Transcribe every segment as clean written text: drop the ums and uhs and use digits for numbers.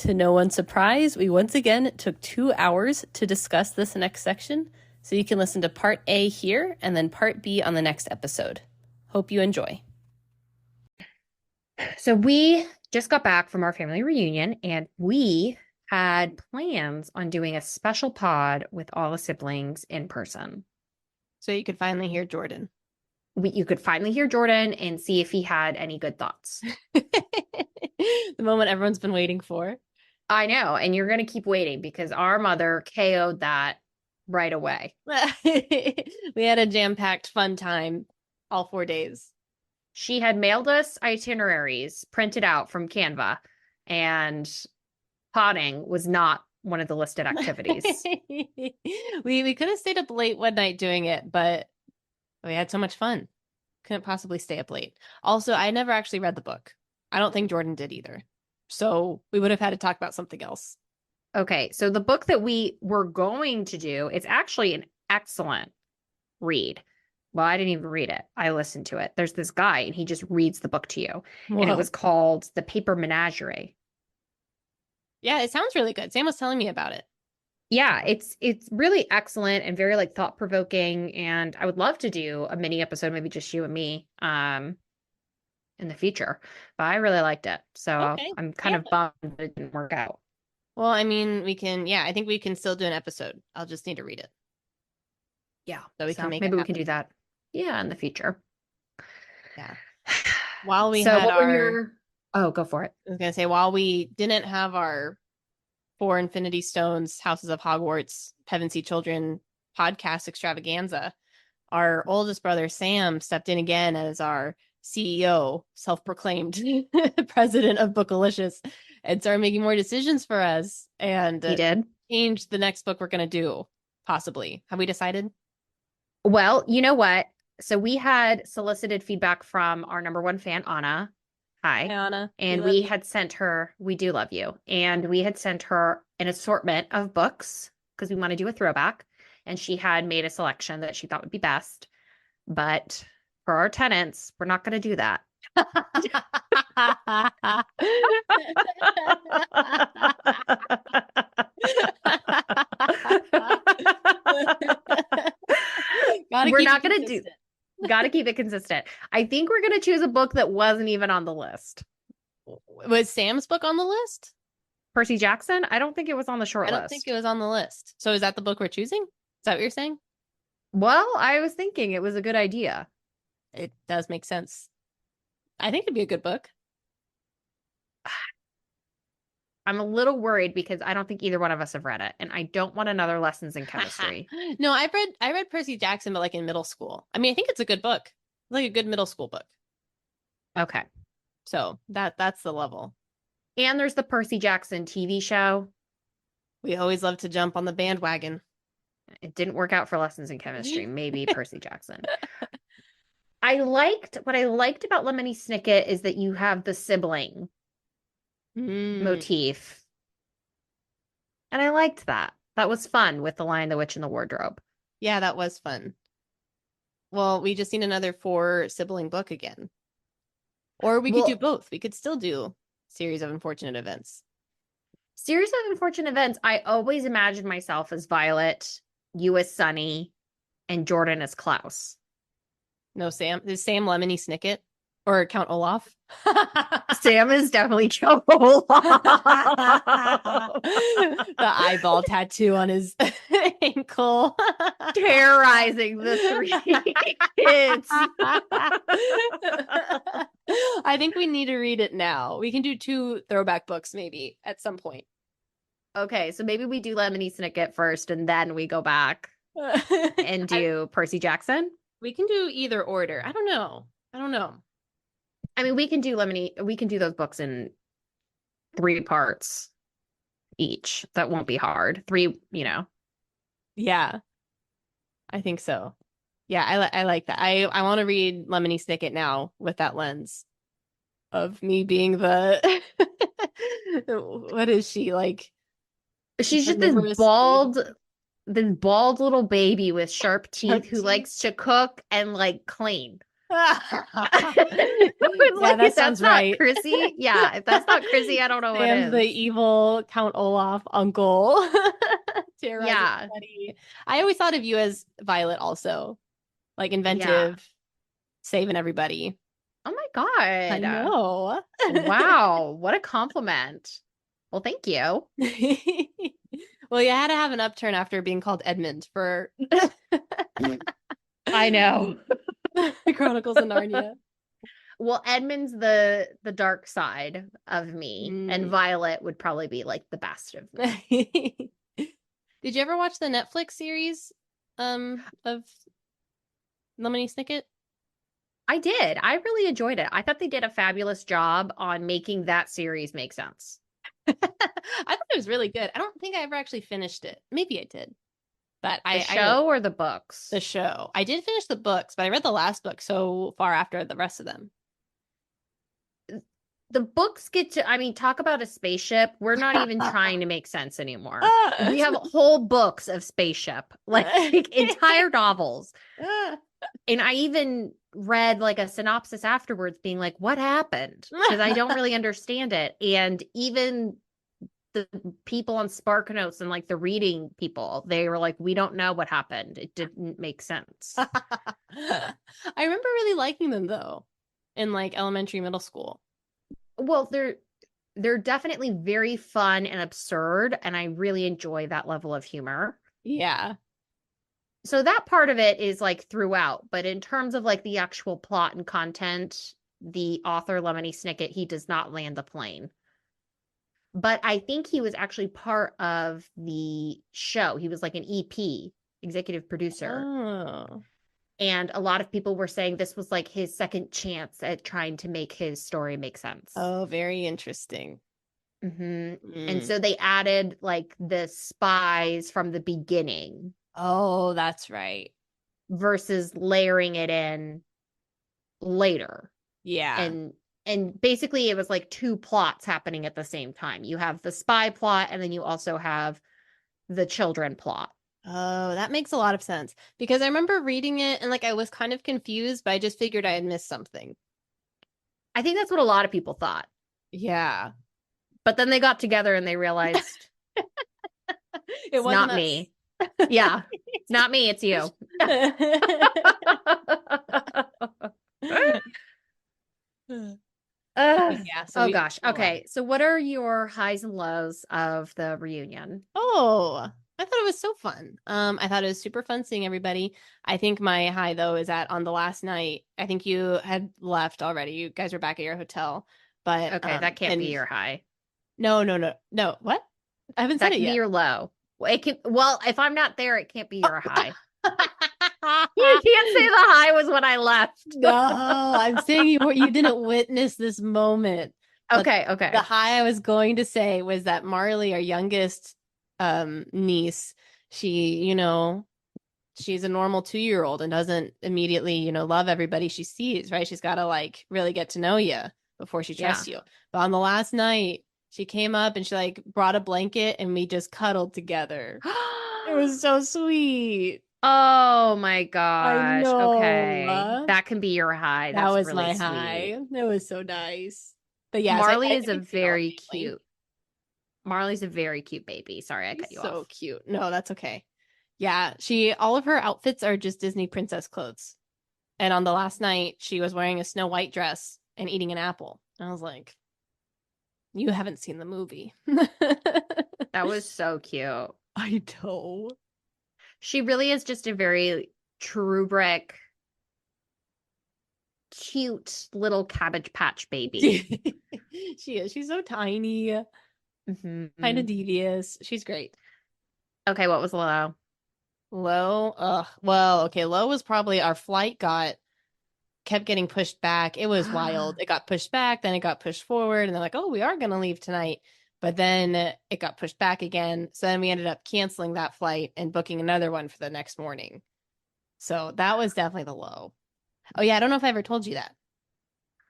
To no one's surprise, we once again took 2 hours to discuss this next section, so you can listen to part A here and then part B on the next episode. Hope you enjoy. So we just got back from our family reunion, and we had plans on doing a special pod with all the siblings in person. So you could finally hear Jordan. You could finally hear Jordan and see if he had any good thoughts. The moment everyone's been waiting for. I know, and you're going to keep waiting because our mother KO'd that right away. We had a jam-packed fun time all 4 days. She had mailed us itineraries printed out from Canva, and potting was not one of the listed activities. We could have stayed up late one night doing it, but we had so much fun. Couldn't possibly stay up late. Also, I never actually read the book. I don't think Jordan did either. So we would have had to talk about something else. Okay, so the book that we were going to do, it's actually an excellent read. Well, I didn't even read it. I listened to it. There's this guy, and he just reads the book to you. Whoa. And it was called The Paper Menagerie. Yeah, it sounds really good. Sam was telling me about it. Yeah, it's really excellent and very like thought-provoking. And I would love to do a mini episode, maybe just you and me, in the future. But I really liked it. So Okay. I'm kind of bummed that it didn't work out. Well, I mean, I think we can still do an episode. I'll just need to read it. Yeah. So we can make maybe it we can do that. Yeah, in the future. Yeah. While we So had what were your... Oh, go for it. I was going to say, while we didn't have our 4 Infinity Stones, Houses of Hogwarts, Pevensey Children podcast extravaganza, our oldest brother, Sam, stepped in again as our CEO, self-proclaimed president of Bookalicious, and started making more decisions for us. And He did. Changed the next book we're going to do, possibly. Have we decided? Well, you know what? So we had solicited feedback from our number 1 fan, Anna. Hi, Anna. And we had sent her, we do love you. And we had sent her an assortment of books because we want to do a throwback. And she had made a selection that she thought would be best. But for our tenants, we're not going to do that. We're not going to do. Got to keep it consistent. I think we're going to choose a book that wasn't even on the list. Was Sam's book on the list? Percy Jackson? I don't think it was on the short list. I don't think it was on the list. So is that the book we're choosing? Is that what you're saying? Well, I was thinking it was a good idea. It does make sense. I think it'd be a good book. I'm a little worried because I don't think either one of us have read it, and I don't want another lessons in chemistry. No, I read Percy Jackson, but like in middle school. I mean, I think it's a good book. It's like a good middle school book. Okay. So that's the level. And there's the Percy Jackson TV show. We always love to jump on the bandwagon. It didn't work out for lessons in chemistry. Maybe Percy Jackson. What I liked about Lemony Snicket is that you have the sibling motif. And I liked that. That was fun with The Lion, the Witch, and the Wardrobe. Yeah, that was fun. Well, we just need another 4 sibling book again. Or we could do both. We could still do Series of Unfortunate Events. Series of Unfortunate Events, I always imagined myself as Violet, you as Sunny, and Jordan as Klaus. No, Sam. Is Sam Lemony Snicket? Or Count Olaf? Sam is definitely Count Olaf. The eyeball tattoo on his ankle. Terrorizing the 3 kids. I think we need to read it now. We can do 2 throwback books maybe at some point. Okay, so maybe we do Lemony Snicket first and then we go back and do Percy Jackson. We can do either order. I don't know. I mean, we can do those books in 3 parts each. That won't be hard. 3, Yeah. I think so. Yeah, I like that. I want to read Lemony Snicket now with that lens of me being the what is she like? She's just this bald little baby with sharp teeth who likes to cook and like clean. was Yeah, like, that if that's sounds not right. Chrissy, yeah, if that's not Chrissy, I don't know what Sam, the is. evil Count Olaf uncle, terrorizing Yeah, everybody. I always thought of you as Violet, also, like yeah. inventive, saving everybody. Oh my I God. know. Wow, what a compliment. Well, thank you. Well, you had to have an upturn after being called Edmund for I know. the Chronicles of Narnia. Well, Edmund's the dark side of me, and Mm. Violet would probably be like the best of me. Did you ever watch the Netflix series of Lemony Snicket? I did. I really enjoyed it. I thought they did a fabulous job on making that series make sense. I thought it was really good. I don't think I ever actually finished it. Maybe I did, but The I really show or the the books? show. I did finish the books, but I read the last book so far after the rest of them. The books get to, I mean, talk about a spaceship. We're not even trying to make sense anymore. We have whole books of spaceship, like entire novels. And I even read like a synopsis afterwards being like, what happened? Because I don't really understand it. And even the people on Spark Notes and like the reading people, they were like, we don't know what happened. It didn't make sense. I remember really liking them though, in like elementary, middle school. Well, they're definitely very fun and absurd, and I really enjoy that level of humor. Yeah. So that part of it is like throughout, but in terms of like the actual plot and content, the author Lemony Snicket, he does not land the plane. But I think he was actually part of the show. He was like an EP, executive producer. Oh. And a lot of people were saying this was like his second chance at trying to make his story make sense. Oh, very interesting. And Mm. so they added like the spies from the beginning Oh, that's right. versus layering it in later. Yeah. And basically it was like two plots happening at the same time. You have the spy plot and then you also have the children plot. Oh, that makes a lot of sense because I remember reading it and like I was kind of confused, but I just figured I had missed something. I think that's what a lot of people thought. Yeah. But then they got together and they realized It it's wasn't not us. me. Yeah. It's not me, it's you. Yeah, so Oh we gosh. love Okay. So what are your highs and lows of the reunion? Oh, I thought it was so fun. I thought it was super fun seeing everybody. I think my high though is that on the last night, I think you had left already. You guys were back at your hotel, but Okay, that can't be and your high. no. What? I haven't said That it can be yet. your low. It can, well, if I'm not there, it can't be your high. You can't say the high was when I left. No, I'm saying you didn't witness this moment. But Okay, the okay. high I was going to say was that Marley, our youngest niece, she, she's a normal 2-year-old and doesn't immediately, love everybody she sees, right? She's got to like really get to know you before she Yeah. trusts you. But on the last night, she came up and she like brought a blanket and we just cuddled together. It was so sweet. Oh my I gosh. Okay. know. That can be your high. That That's was really my sweet. high. It was so nice. But yes, Marley I is a didn't see all the very family. cute. Marley's a very cute baby. Sorry, I cut She's you so off. cute. No, that's okay. Yeah, all of her outfits are just Disney princess clothes. And on the last night, she was wearing a Snow White dress and eating an apple. And I was like, you haven't seen the movie. That was so cute. I know. She really is just a very true brick, cute little Cabbage Patch baby. She is. She's so tiny, kind of Mhm. devious. She's great. Okay, what was low? Low, well, okay. Low was probably our flight kept getting pushed back. It was wild. It got pushed back, then it got pushed forward, and they're like, "Oh, we are gonna leave tonight." But then it got pushed back again. So then we ended up canceling that flight and booking another one for the next morning. So that was definitely the low. Oh yeah, I don't know if I ever told you that.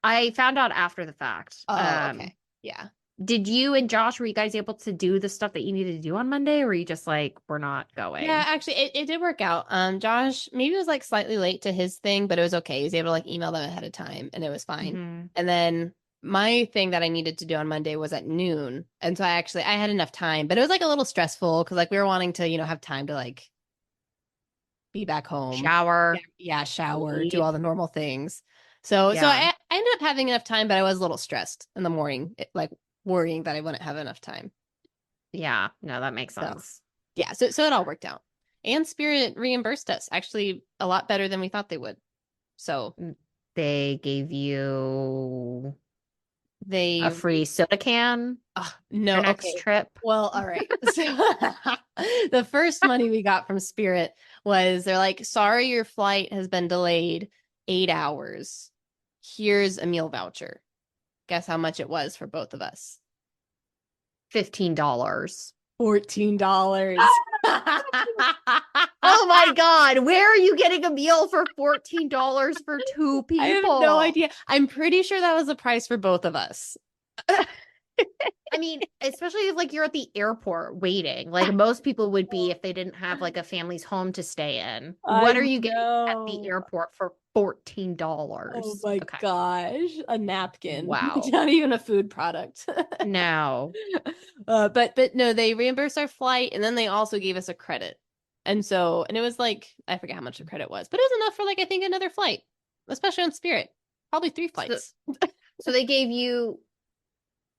I found out after the fact. Oh, okay. Yeah. Did you and Josh, were you guys able to do the stuff that you needed to do on Monday, or were you just like, we're not Yeah, going? actually, it did work out. Josh maybe was like slightly late to his thing, but it was okay. He was able to like email them ahead of time, and it was fine. Hmm. And then my thing that I needed to do on Monday was at noon, and so I had enough time, but it was like a little stressful because like we were wanting to have time to like be back home, yeah, Shower, yeah, shower, do sleep. all the normal things. So Yeah. I ended up having enough time, but I was a little stressed in the morning, like worrying that I wouldn't have enough time. Yeah. No, that makes So sense. yeah, so it all worked out. And Spirit reimbursed us actually a lot better than we thought they would. So They gave you they a free soda can no, your next okay. trip. Well, all right. So the first money we got from Spirit was they're like, sorry, your flight has been delayed 8 hours. Here's a meal voucher. Guess how much it was for both of us? $15. $14. Oh my God. Where are you getting a meal for $14 for two I have no people? idea. I'm pretty sure that was the price for both of us. I mean, especially if like you're at the airport waiting, like most people would be if they didn't have like a family's home to stay in. What I are you getting at the know. airport for Oh $14? my Okay. gosh, a napkin, Wow. not even a food product. No. But no, they reimbursed our flight and then they also gave us a credit. And it was like I forget how much the credit was, but it was enough for like I think another flight, especially on Spirit. Probably three So, flights. so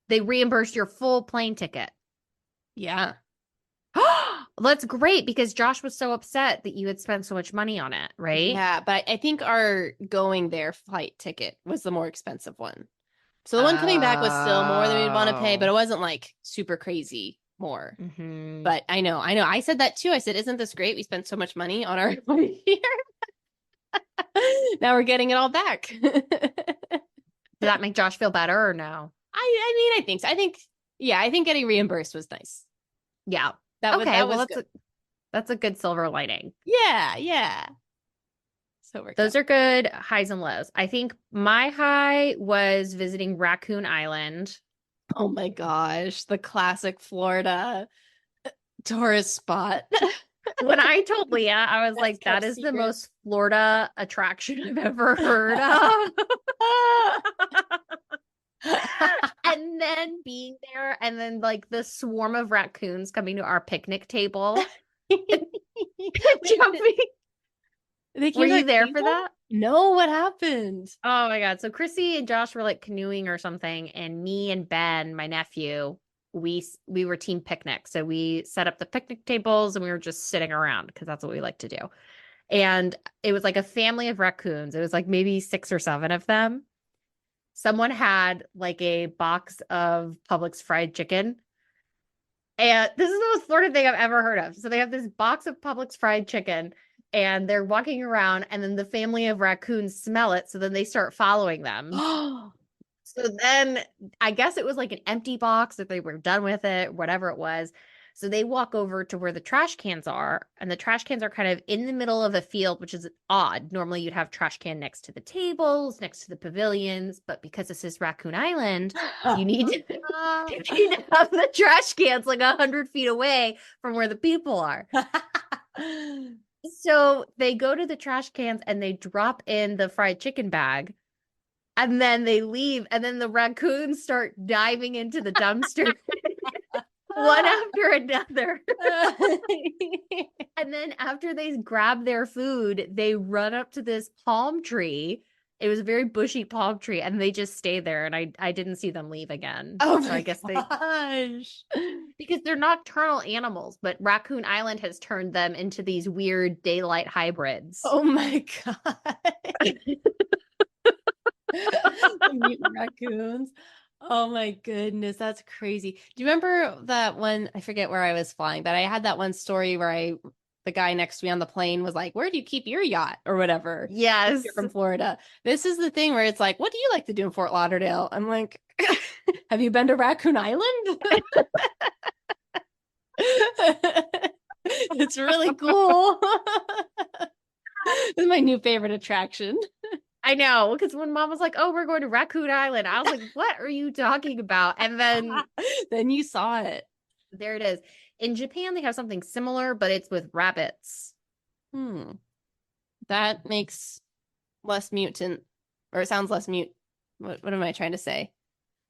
they reimbursed your full plane ticket. Yeah. That's great because Josh was so upset that you had spent so much money on it, right? Yeah, but I think our going there flight ticket was the more expensive one. So the one coming back was still more than we'd want to pay, but Oh. it wasn't like super crazy more. Hmm. But I know. I said that too. I said, "Isn't this great? We spent so much money on our flight here. Now we're getting it all back." Did that make Josh feel better or no? I mean, I think so. I think getting reimbursed was nice. Yeah. Okay, That well was good. that's a good silver lining. Yeah, yeah. So it worked out. Those are good highs and lows. I think my high was visiting Raccoon Island. Oh my gosh, the classic Florida tourist spot. When I told Leah, I was Best like, that kept is the secret. most Florida attraction I've ever heard of. And then being there, and then like the swarm of raccoons coming to our picnic table and Wait, jumping. they Were came to our you there for table? that? No, what happened? Oh my God. So Chrissy and Josh were like canoeing or something, and me and Ben, my nephew, we were team picnic. So we set up the picnic tables and we were just sitting around because that's what we like to do. And it was like a family of raccoons. It was like maybe six or seven of them. Someone had like a box of Publix fried chicken. And this is the most Florida thing I've ever heard of. So they have this box of Publix fried chicken and they're walking around and then the family of raccoons smell it. So then they start following them. Oh, So then I guess it was like an empty box that they were done with it, whatever it was. So they walk over to where the trash cans are, and the trash cans are kind of in the middle of a field, which is odd. Normally you'd have trash can next to the tables, next to the pavilions, but because this is Raccoon Island, you need to, you need to have the trash cans like 100 feet away from where the people are. So they go to the trash cans and they drop in the fried chicken bag and then they leave and then the raccoons start diving into the dumpster one after another. And then after they grab their food, they run up to this palm tree. It was a very bushy palm tree and they just stay there and I didn't see them leave again. Oh So I my guess they gosh. because they're nocturnal animals, but Raccoon Island has turned them into these weird daylight hybrids. Oh my god. Mutant raccoons. Oh my goodness, that's crazy. Do you remember that one? I forget where I was flying, but I had that one story where the guy next to me on the plane was like, "Where do you keep your yacht?" or whatever. Yes. You're from Florida. This is the thing where it's like, "What do you like to do in Fort Lauderdale?" I'm like, "Have you been to Raccoon Island?" It's really cool. This is my new favorite attraction. I know, because when mom was like, "Oh, we're going to Raccoon Island," I was like, "What are you talking about?" And then Then you saw it. there it is. In Japan, they have something similar, but it's with rabbits. Hmm. That makes less mutant, or it sounds less mute. What am I trying to say?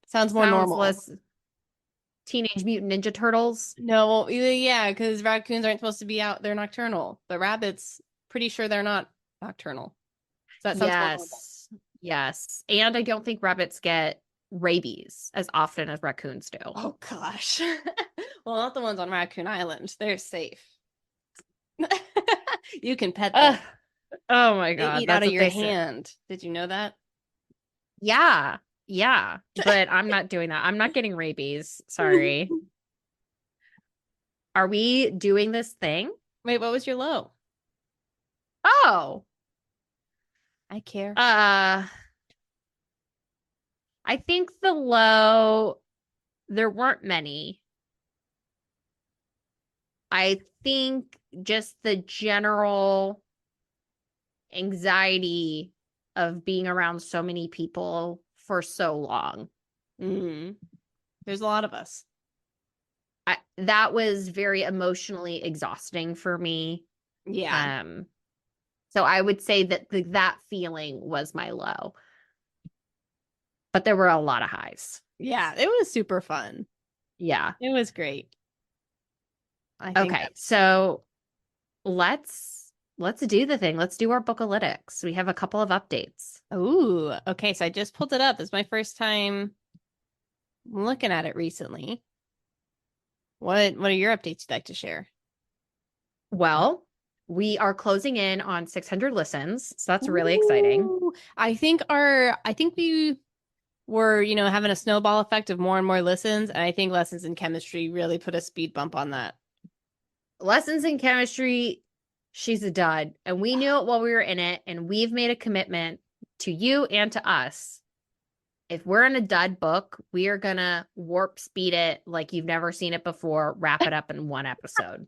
Sounds more Sounds normal. less Teenage Mutant Ninja Turtles. No, yeah, because raccoons aren't supposed to be out. They're nocturnal. But rabbits, pretty sure they're not nocturnal. So that sounds more normal. Yes. Yes. And I don't think rabbits get rabies as often as raccoons do. Oh gosh. Well, not the ones on Raccoon Island. They're safe. You can pet them. Ugh. Oh my They God. eat out That's of what your they said. hand. Did you know that? Yeah. Yeah. But I'm not doing that. I'm not getting rabies. Sorry. Are we doing this thing? Wait, what was your low? Oh, I care. uh, I think the low, there weren't many. I think just the general anxiety of being around so many people for so long. Mm. There's a lot of us. That was very emotionally exhausting for me. Yeah. Um, so I would say that that feeling was my low, but there were a lot of highs. Yeah, it was super fun. Yeah. It was great. I think Okay. that's So let's do the thing. Let's do our bookalytics. We have a couple of updates. Ooh, okay. So I just pulled it up. It's my first time looking at it recently. What are your updates you'd like to share? Well, we are closing in on 600 listens, so that's really exciting. Ooh, I think we were, having a snowball effect of more and more listens, and I think lessons in chemistry really put a speed bump on that. Lessons in chemistry, she's a dud, and we knew it while we were in it, and we've made a commitment to you and to us. If we're in a dud book, we are gonna warp speed it like you've never seen it before, wrap it up in one episode.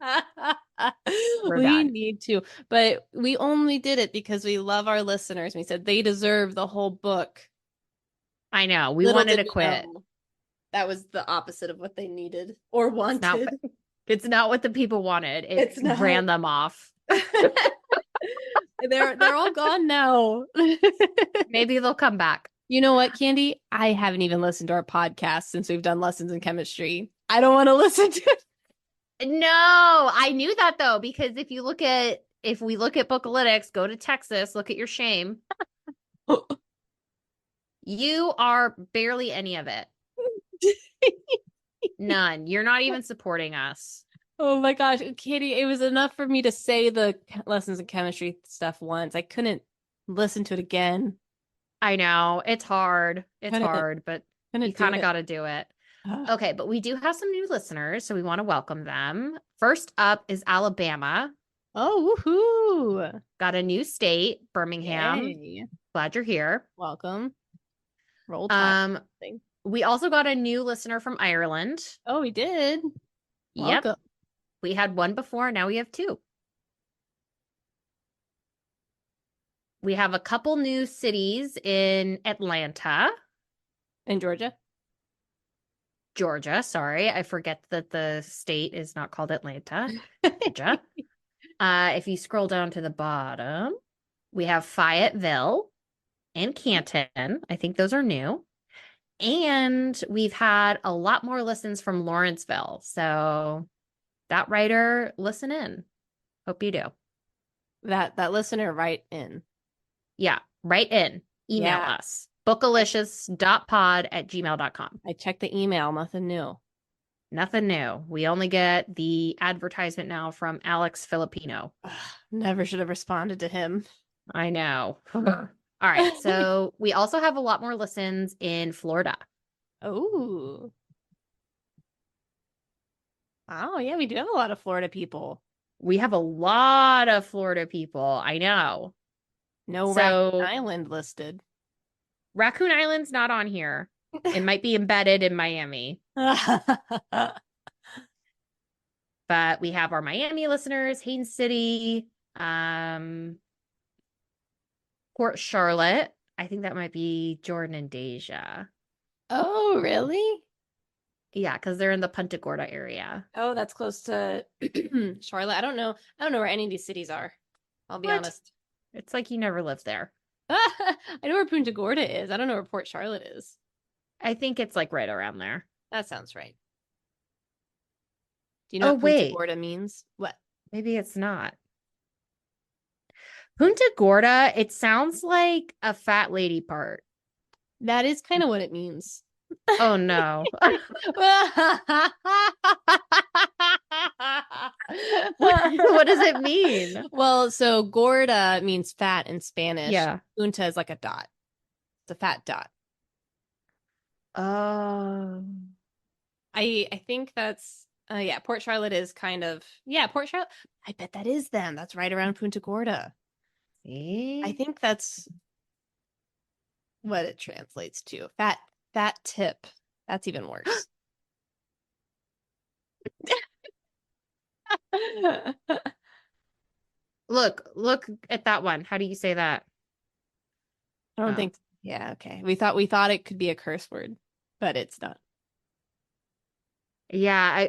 We're We done. need to, but we only did it because we love our listeners. We said they deserve the whole book. I know. We Little wanted did to we quit. know that was the opposite of what they needed or It's not wanted. it's not what the people wanted. It It's not. ran them off. They're all gone now. Maybe they'll come back. You know what, Candy? I haven't even listened to our podcast since we've done lessons in chemistry. I don't want to listen to it. No, I knew that though, because if we look at Bookalytics, go to Texas, look at your shame. You are barely any of it. None. You're not even supporting us. Oh my gosh, Katie, it was enough for me to say the lessons in chemistry stuff once. I couldn't listen to it again. I know. It's hard. It's Couldn't hard, but you couldn't do kind of it. got to do it. Ugh. Okay, but we do have some new listeners, so we want to welcome them. First up is Alabama. Oh, woohoo. Got a new state, Birmingham. Yay. Glad you're here. Welcome. Roll Tide. Um, we also got a new listener from Ireland. Oh, we did. Yep. Welcome. We had one before, now we have two. We have a couple new cities in Atlanta, In Georgia. Georgia. Sorry, I forget that the state is not called Atlanta, Georgia. If you scroll down to the bottom, we have Fayetteville and Canton. I think those are new. And we've had a lot more listens from Lawrenceville. So that writer, listen in. Hope you do. That listener right in. Yeah, write in. Email Yeah. us. bookalicious.pod@gmail.com. I checked the email, nothing new. Nothing new. We only get the advertisement now from Alex Filipino. Ugh, never should have responded to him. I know. All right. So we also have a lot more listens in Florida. Oh. Oh, yeah, we do have a lot of Florida people. We have a lot of Florida people. I know. No So- Raccoon Island listed. Raccoon Island's not on here. It might be embedded in Miami. But we have our Miami listeners, Haines City, Port Charlotte, I think that might be Jordan and Deja. Oh, really? Yeah, because they're in the Punta Gorda area. Oh, that's close to Charlotte. I don't know. I don't know where any of these cities are. I'll be What? honest. It's like you never lived there. I know where Punta Gorda is. I don't know where Port Charlotte is. I think it's like right around there. That sounds right. Do you know Oh, what Punta wait. Gorda means? What? Maybe it's not. Punta Gorda, it sounds like a fat lady part. That is kind of what it means. Oh, no. What does it mean? Well, so gorda means fat in Spanish. Yeah. Punta is like a dot. It's a fat dot. Oh. I think that's yeah, Port Charlotte is kind of yeah, Port Charlotte. I bet that is them. That's right around Punta Gorda. I See? think that's what it translates to. Fat tip. That's even worse. I Look at that one. How do you say that? don't Oh. think yeah, okay. We thought it could be a curse word, but it's not. Yeah,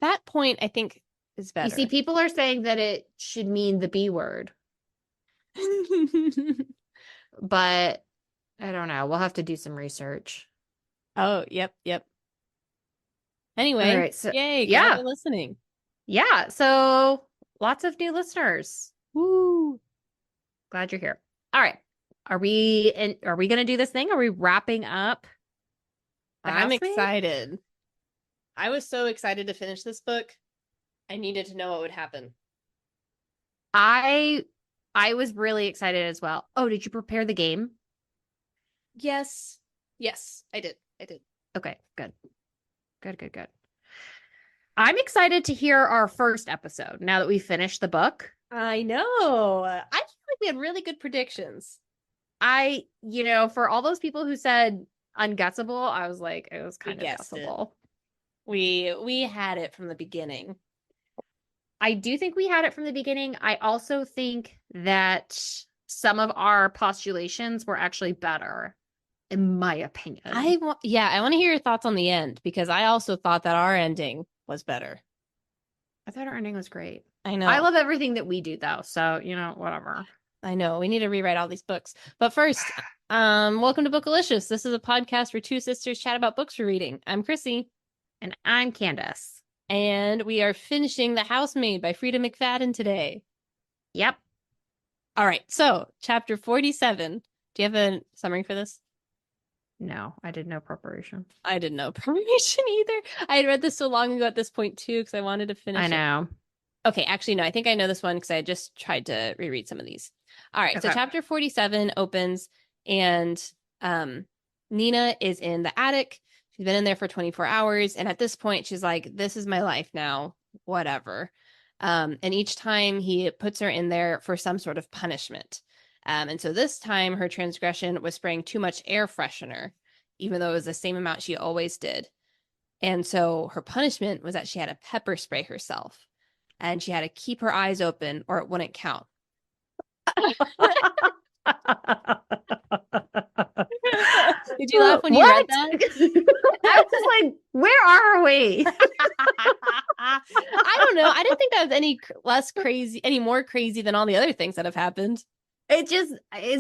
That point I think is you see, better. people are saying that it should mean the B word, but I don't know. We'll have to do some research. Oh, yep. All Anyway, right, so yay, glad yeah, you're listening. yeah. So lots of new listeners. Woo. Glad you're here. All right. Are we gonna do this thing? Are we wrapping up the I'm housemaid? excited. I was so excited to finish this book. I needed to know what would happen. I I was really excited as well. Oh, did you prepare the game? Yes. Yes, I did. I did. Okay, good. Good. I'm excited to hear our first episode now that we finished the book. I know. I feel like we had really good predictions. For all those people who said unguessable, I was like, it was We kind of guessed it. guessable. We had it from the beginning. I do think we had it from the beginning. I also think that some of our postulations were actually better, in my opinion. I want to hear your thoughts on the end because I also thought that our ending was better. I thought our ending was great. I know. I love everything that we do, though. So, whatever. I know. We need to rewrite all these books. But first, welcome to Bookalicious. This is a podcast where two sisters chat about books we're reading. I'm Chrissy. And I'm Candice. And we are finishing The Housemaid by Frida McFadden today. Yep. All right. So, chapter 47. Do you have a summary for this? No, I did no preparation. I didn't know preparation either. I had read this so long ago at this point, too, because I wanted to finish I know. Okay, actually, no, I think I know this one because I just tried to reread some of these. All right, so Okay. chapter 47 opens, and Nina is in the attic. She's been in there for 24 hours, and at this point, she's like, this is my life now, whatever. And each time he puts her in there for some sort of punishment. And so this time, her transgression was spraying too much air freshener, even though it was the same amount she always did. And so her punishment was that she had to pepper spray herself. And she had to keep her eyes open or it wouldn't count. Did you laugh when you read that? I was just like, where are we? I don't know. I didn't think that was any less crazy, any more crazy than all the other things that have happened. It's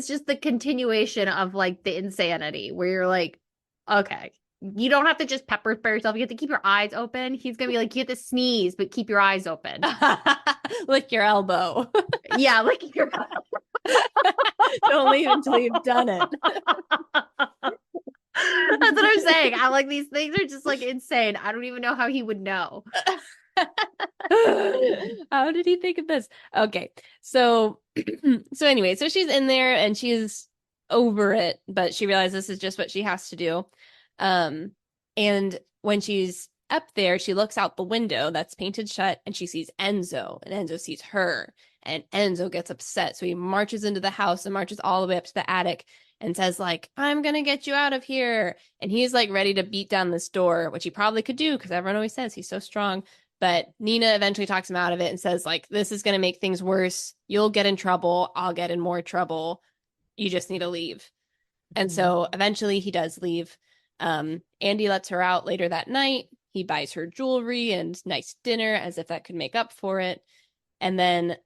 just the continuation of like the insanity where you're like, okay, you don't have to just pepper spray yourself. You have to keep your eyes open. He's gonna be like, you have to sneeze, but keep your eyes open. Lick your elbow. Yeah, lick your Don't leave until you've done it. That's what I'm saying. I like these things are just like insane. I don't even know how he would know. How did he think of this? Okay. So anyway, so she's in there and she's over it, but she realizes this is just what she has to do. And when she's up there, she looks out the window that's painted shut and she sees Enzo, and Enzo sees her, and Enzo gets upset. So he marches into the house and marches all the way up to the attic and says like, I'm gonna get you out of here. And he's like ready to beat down this door, which he probably could do because everyone always says he's so strong. But Nina eventually talks him out of it and says like, this is gonna make things worse. You'll get in trouble. I'll get in more trouble. You just need to leave. And so eventually he does leave. Andy lets her out later that night. He buys her jewelry and nice dinner as if that could make up for it. And then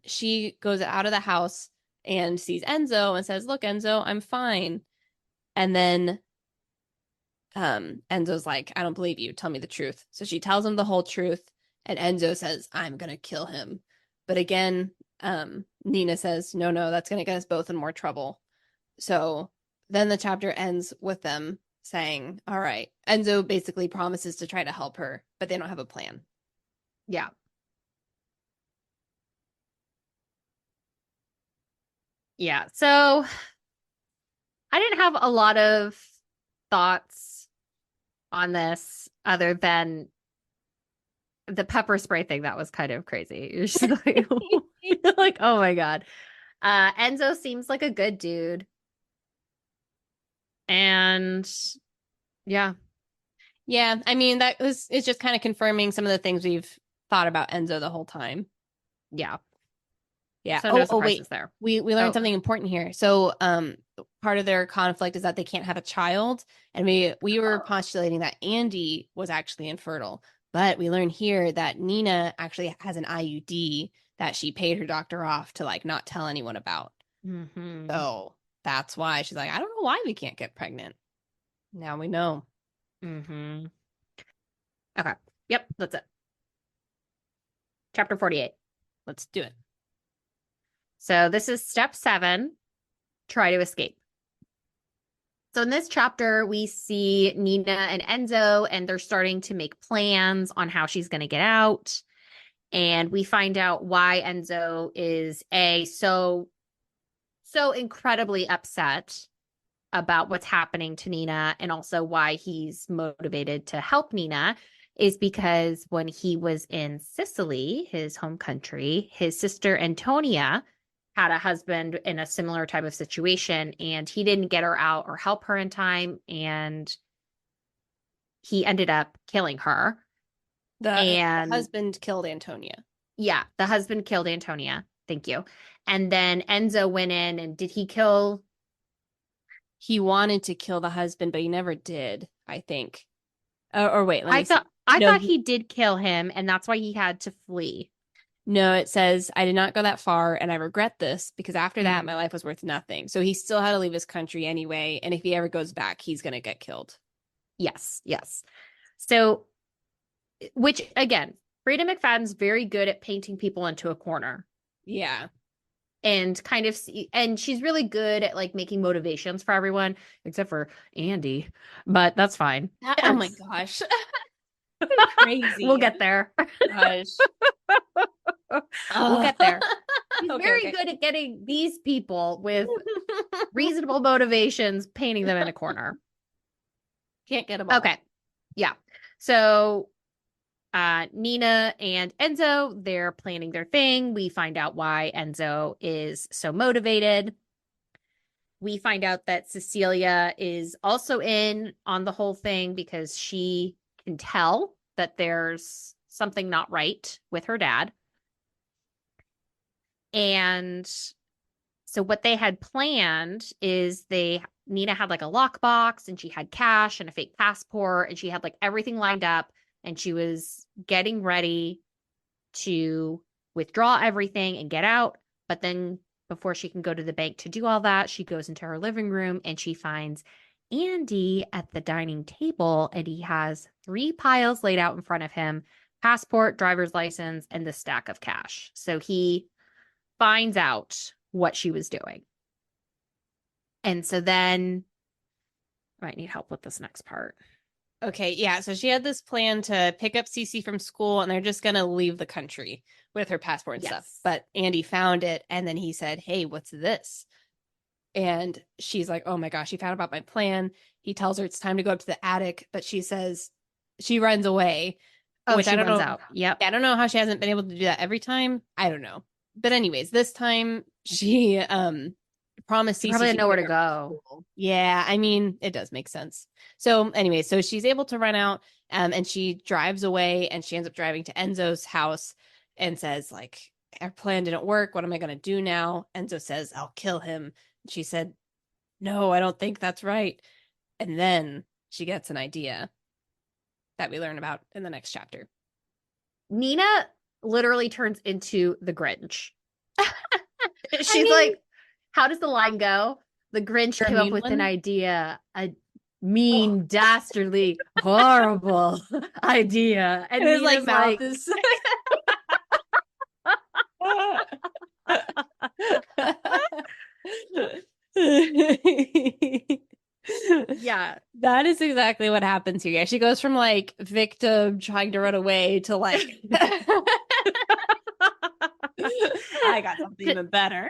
she goes out of the house and sees Enzo and says, "Look, Enzo, I'm fine." And then Enzo's like, "I don't believe you. Tell me the truth." So she tells him the whole truth. And Enzo says, "I'm going to kill him." But again, Nina says, "No, no, that's going to get us both in more trouble." So then the chapter ends with them saying, "All right." Enzo basically promises to try to help her, but they don't have a plan. Yeah. Yeah. So I didn't have a lot of thoughts on this other than the pepper spray thing. That was kind of crazy. It was just like, like, oh my God. Enzo seems like a good dude. And yeah. Yeah, I mean, it's just kind of confirming some of the things we've thought about Enzo the whole time. Yeah. Yeah. So no Oh wait. surprises there. We learned Oh, something important here. So part of their conflict is that they can't have a child, and we were postulating that Andy was actually infertile, but we learned here that Nina actually has an IUD that she paid her doctor off to like not tell anyone about. mm-hmm. So that's why she's like, "I don't know why we can't get pregnant." Now we know. Mm-hmm. Okay. Yep, that's it. Chapter 48. Let's do it. So this is step 7, try to escape. So in this chapter, we see Nina and Enzo, and they're starting to make plans on how she's going to get out. And we find out why Enzo is so incredibly upset about what's happening to Nina, and also why he's motivated to help Nina is because when he was in Sicily, his home country, his sister Antonia had a husband in a similar type of situation, and he didn't get her out or help her in time, and he ended up killing her. The And husband killed Antonia. yeah, the husband killed Antonia. Thank you. And then Enzo went in, and did he kill? He wanted to kill the husband, but he never did, I think. Or wait, let I me see. thought I No, thought he did kill him, and that's why he had to flee. no, it says, "I did not go that far, and I regret this because after that, my Mm, life was worth nothing." So he still had to leave his country anyway. And if he ever goes back, he's going to get killed. yes, yes. So, which again, Frida McFadden's very good at painting people into a corner Yeah. and kind of and she's really good at like making motivations for everyone except for Andy, but that's fine. Oh my gosh. We'll Crazy. get there. Gosh. We'll get there. She's Okay, very okay. good at getting these people with reasonable motivations, painting them in a corner. Can't get them all. Okay. Yeah. So Nina and Enzo, they're planning their thing. We find out why Enzo is so motivated. We find out that Cecilia is also in on the whole thing because she can tell that there's something not right with her dad. And so what they had planned is Nina had like a lockbox, and she had cash and a fake passport, and she had like everything lined up, and she was getting ready to withdraw everything and get out. But then before she can go to the bank to do all that, she goes into her living room and she finds Andy at the dining table, and he has 3 piles laid out in front of him: passport, driver's license, and the stack of cash. So he finds out what she was doing. And so then I might need help with this next part. Okay, yeah. So she had this plan to pick up Cece from school, and they're just gonna leave the country with her passport and stuff. Yes. But Andy found it, and then he said, "Hey, what's this?" And she's like, "Oh my gosh, he found out about my plan." He tells her it's time to go up to the attic, but she says she runs away, Oh, which I she don't runs know. out. Yep. I don't know how she hasn't been able to do that every time. I don't know. But anyways, this time she promised She Cece probably had she'd nowhere pick to her up from go. school. Yeah, I mean, it does make sense. So anyway, so she's able to run out, and she drives away, and she ends up driving to Enzo's house and says, like, "Our plan didn't work. What am I gonna do now?" Enzo says, "I'll kill him." She said, no, I don't think that's right. And then she gets an idea that we learn about in the next chapter. Nina literally turns into the Grinch. I She's mean, like, how does the line go? The Grinch you're a came up mean with an one. idea, a Oh. mean, dastardly, horrible idea. And And his like Nina's mouth like, is yeah. That is exactly what happens here. Yeah, she goes from like victim trying to run away to like I got something even better.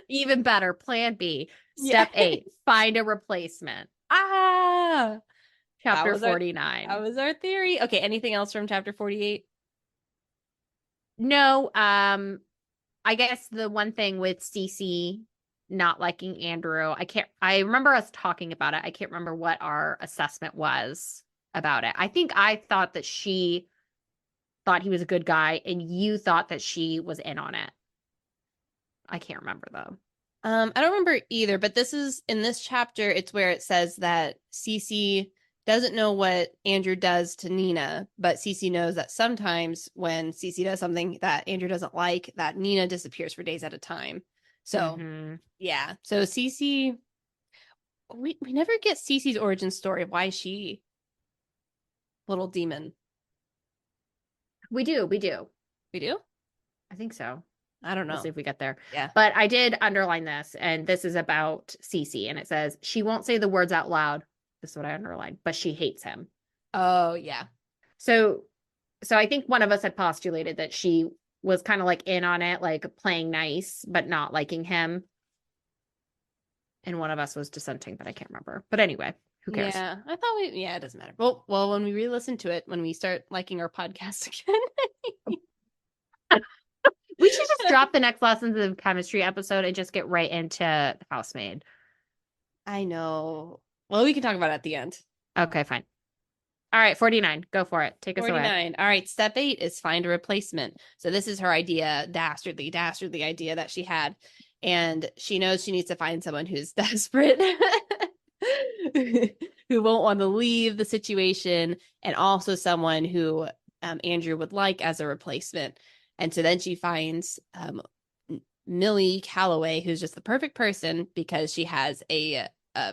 Even better, plan B. Yeah. Step 8, find a replacement. Ah, that Chapter was our that 49. was our theory. Okay, anything else from chapter 48? No, I guess the one thing with Cece not liking Andrew, I remember us talking about it. I can't remember what our assessment was about it. I think I thought that she thought he was a good guy and you thought that she was in on it. I can't remember though. I don't remember either, but this is in this chapter, it's where it says that Cece doesn't know what Andrew does to Nina, but Cece knows that sometimes when Cece does something that Andrew doesn't like, that Nina disappears for days at a time. So, Mm-hmm. yeah. So Cece, we never get Cece's origin story of why she little demon. We do, we do. We do? I think so. I don't We'll know. see if we get there. Yeah. But I did underline this, and this is about Cece, and it says she won't say the words out loud. This is what I underlined, but she hates him. Oh, yeah. So, so I think one of us had postulated that she was kind of like in on it, like playing nice, but not liking him. And one of us was dissenting, but I can't remember. But anyway, who cares? Yeah. I thought yeah, it doesn't matter. Well, when we re-listen to it, when we start liking our podcast again. We should just drop the next lessons of chemistry episode and just get right into the Housemaid. I know. Well, we can talk about it at the end. Okay, fine. All right, 49. Go for it. Take us away. 49. All right. Step 8 is find a replacement. So this is her idea, dastardly idea that she had. And she knows she needs to find someone who's desperate, who won't want to leave the situation, and also someone who Andrew would like as a replacement. And so then she finds Millie Calloway, who's just the perfect person because she has a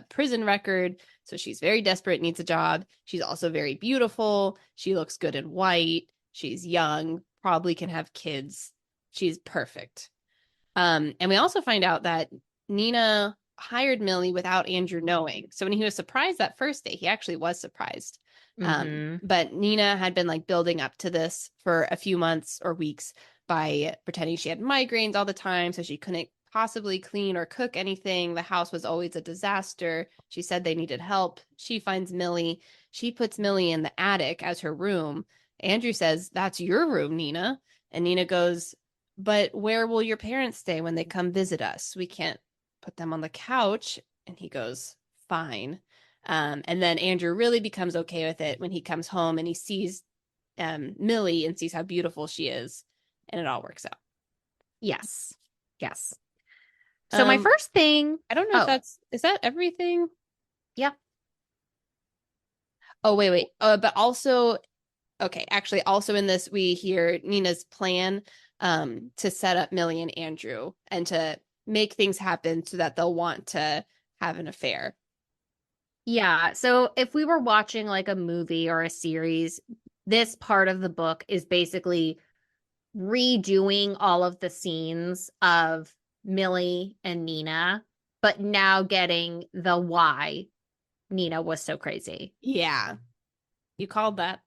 prison record. So she's very desperate, needs a job. She's also very beautiful. She looks good in white. She's young, probably can have kids. She's perfect. And we also find out that Nina hired Millie without Andrew knowing. So when he was surprised that first day, he actually was surprised. But Nina had been like building up to this for a few months or weeks by pretending she had migraines all the time. So she couldn't possibly clean or cook anything. The house was always a disaster. She said they needed help. She finds Millie. She puts Millie in the attic as her room. Andrew says, "That's your room, Nina." And Nina goes, "But where will your parents stay when they come visit us? We can't put them on the couch." And he goes, "Fine." And then Andrew really becomes okay with it when he comes home and he sees Millie and sees how beautiful she is. And it all works out. Yes. Yes. So my first thing, I don't know if is that everything? Yeah. Oh, wait. But also, okay, actually, also in this, we hear Nina's plan to set up Millie and Andrew and to make things happen so that they'll want to have an affair. Yeah. So if we were watching like a movie or a series, this part of the book is basically redoing all of the scenes of Millie and Nina, but now getting the why Nina was so crazy. Yeah. You called that.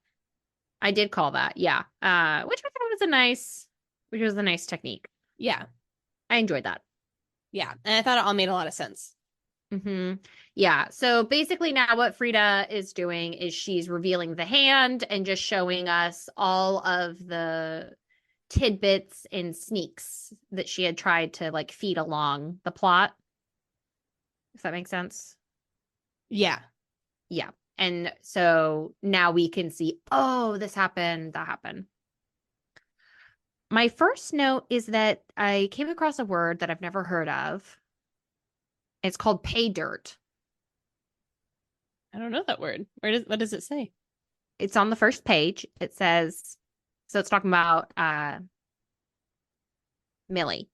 I did call that. Yeah. Which I thought was a nice technique. Yeah. I enjoyed that. Yeah. And I thought it all made a lot of sense. Yeah. So basically now what Frida is doing is she's revealing the hand and just showing us all of the tidbits and sneaks that she had tried to like feed along the plot. If that makes sense. Yeah. Yeah. And so now we can see, oh, this happened, that happened. My first note is that I came across a word that I've never heard of. It's called pay dirt. I don't know that word. What does it say? It's on the first page. It says, so it's talking about Millie.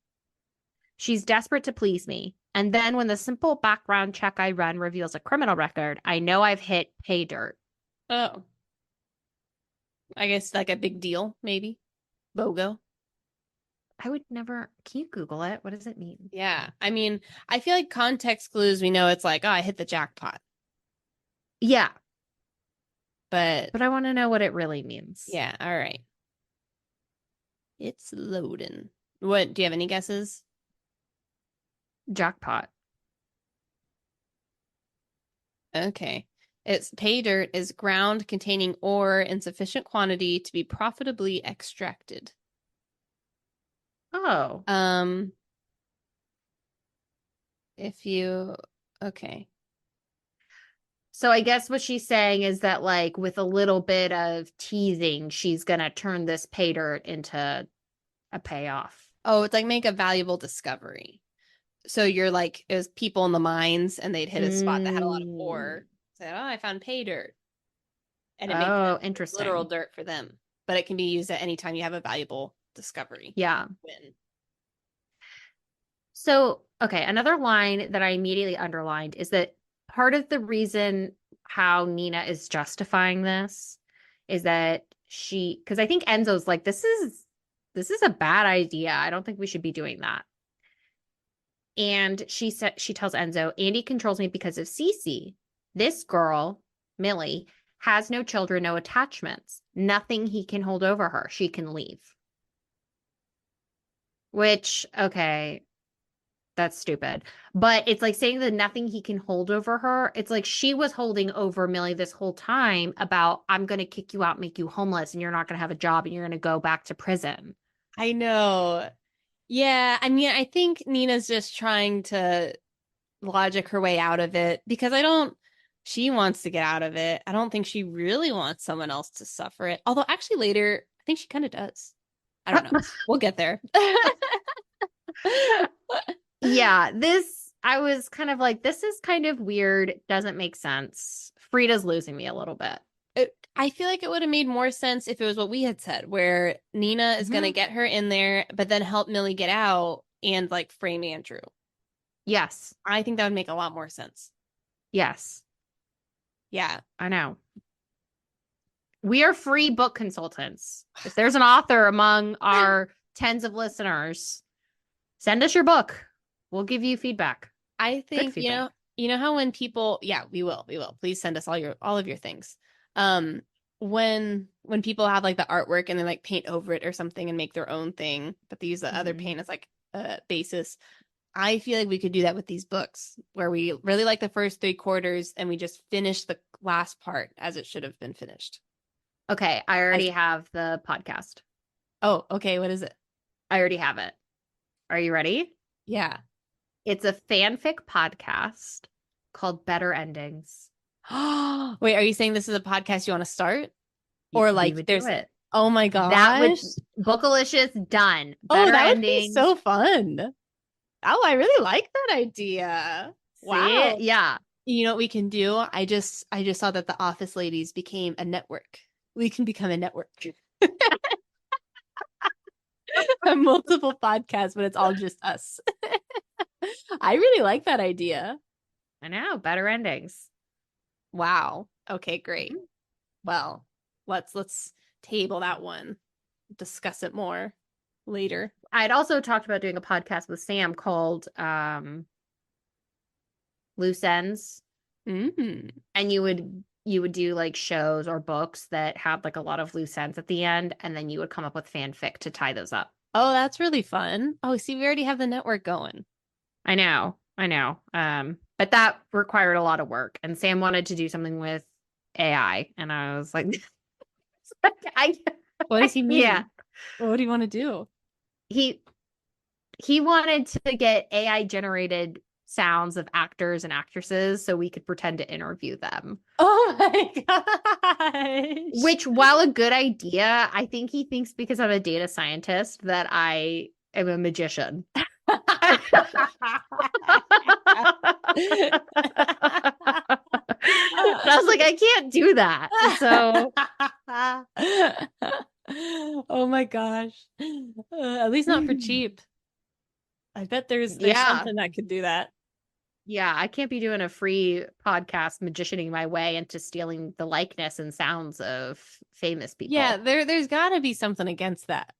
She's desperate to please me. And then when the simple background check I run reveals a criminal record, I know I've hit pay dirt. Oh, I guess like a big deal, maybe. BOGO. I would never. Can you Google it? What does it mean? Yeah. I mean, I feel like context clues, we know it's like, oh, I hit the jackpot. Yeah, But but I want to know what it really means. yeah, all right. It's loading. What, do you have any guesses? Jackpot. Okay. It's pay dirt is ground containing ore in sufficient quantity to be profitably extracted. Oh. If you okay. So I guess what she's saying is that, like, with a little bit of teasing, she's gonna turn this pay dirt into a payoff. Oh, it's like make a valuable discovery. So you're like, it was people in the mines and they'd hit a spot that had a lot of Mm. ore. Said, oh, I found pay dirt. And it makes Oh, it literal interesting. dirt for them. But it can be used at any time you have a valuable discovery. Yeah. Win. So, okay, another line that I immediately underlined is that part of the reason how Nina is justifying this is that because I think Enzo's like, this is a bad idea. I don't think we should be doing that. And she tells Enzo, Andy controls me because of Cece. This girl, Millie, has no children, no attachments, nothing he can hold over her. She can leave. Which, okay, that's stupid. But it's like saying that nothing he can hold over her. It's like she was holding over Millie this whole time about, I'm going to kick you out, make you homeless, and you're not going to have a job and you're going to go back to prison. I know. Yeah, I mean, I think Nina's just trying to logic her way out of it because she wants to get out of it. I don't think she really wants someone else to suffer it. Although, actually, later, I think she kind of does. I don't know. We'll get there. Yeah, I was kind of like, this is kind of weird. Doesn't make sense. Frida's losing me a little bit. I feel like it would have made more sense if it was what we had said, where Nina is going to get her in there, but then help Millie get out and like frame Andrew. Yes. I think that would make a lot more sense. Yes. Yeah. I know. We are free book consultants. If there's an author among our tens of listeners, send us your book. We'll give you feedback. I think, feedback. you know how when people, yeah, we will. Please send us all of your things. When people have like the artwork and they like paint over it or something and make their own thing, but they use the other paint as like a basis. I feel like we could do that with these books where we really like the first 3/4 and we just finish the last part as it should have been finished. Okay, I already have the podcast. Oh, okay. What is it? I already have it. Are you ready? Yeah. It's a fanfic podcast called Better Endings. Wait, are you saying this is a podcast you want to start? Or like there's it. Oh my gosh. That would Bookalicious done. Better that Endings. Would be so fun. Oh, I really like that idea. See? Wow. Yeah. You know what we can do? I just saw that the Office Ladies became a network. We can become a network. Multiple podcasts, but it's all just us. I really like that idea. I know. Better Endings. Wow. Okay, great. Well, let's table that one. Discuss it more later. I'd also talked about doing a podcast with Sam called Loose Ends. Mm-hmm. And you would do like shows or books that had like a lot of loose ends at the end, and then you would come up with fanfic to tie those up. Oh, that's really fun. Oh, see, we already have the network going. I know. But that required a lot of work, and Sam wanted to do something with AI, and I was like, what does he mean? Yeah. What do you want to do? He wanted to get AI generated sounds of actors and actresses so we could pretend to interview them. Oh my gosh. Which, while a good idea, I think he thinks because I'm a data scientist that I am a magician. And I was like, I can't do that. So oh my gosh. At least not for cheap. I bet there's yeah. something that could do that. Yeah, I can't be doing a free podcast magicianing my way into stealing the likeness and sounds of famous Yeah, people. there's got to be something against that.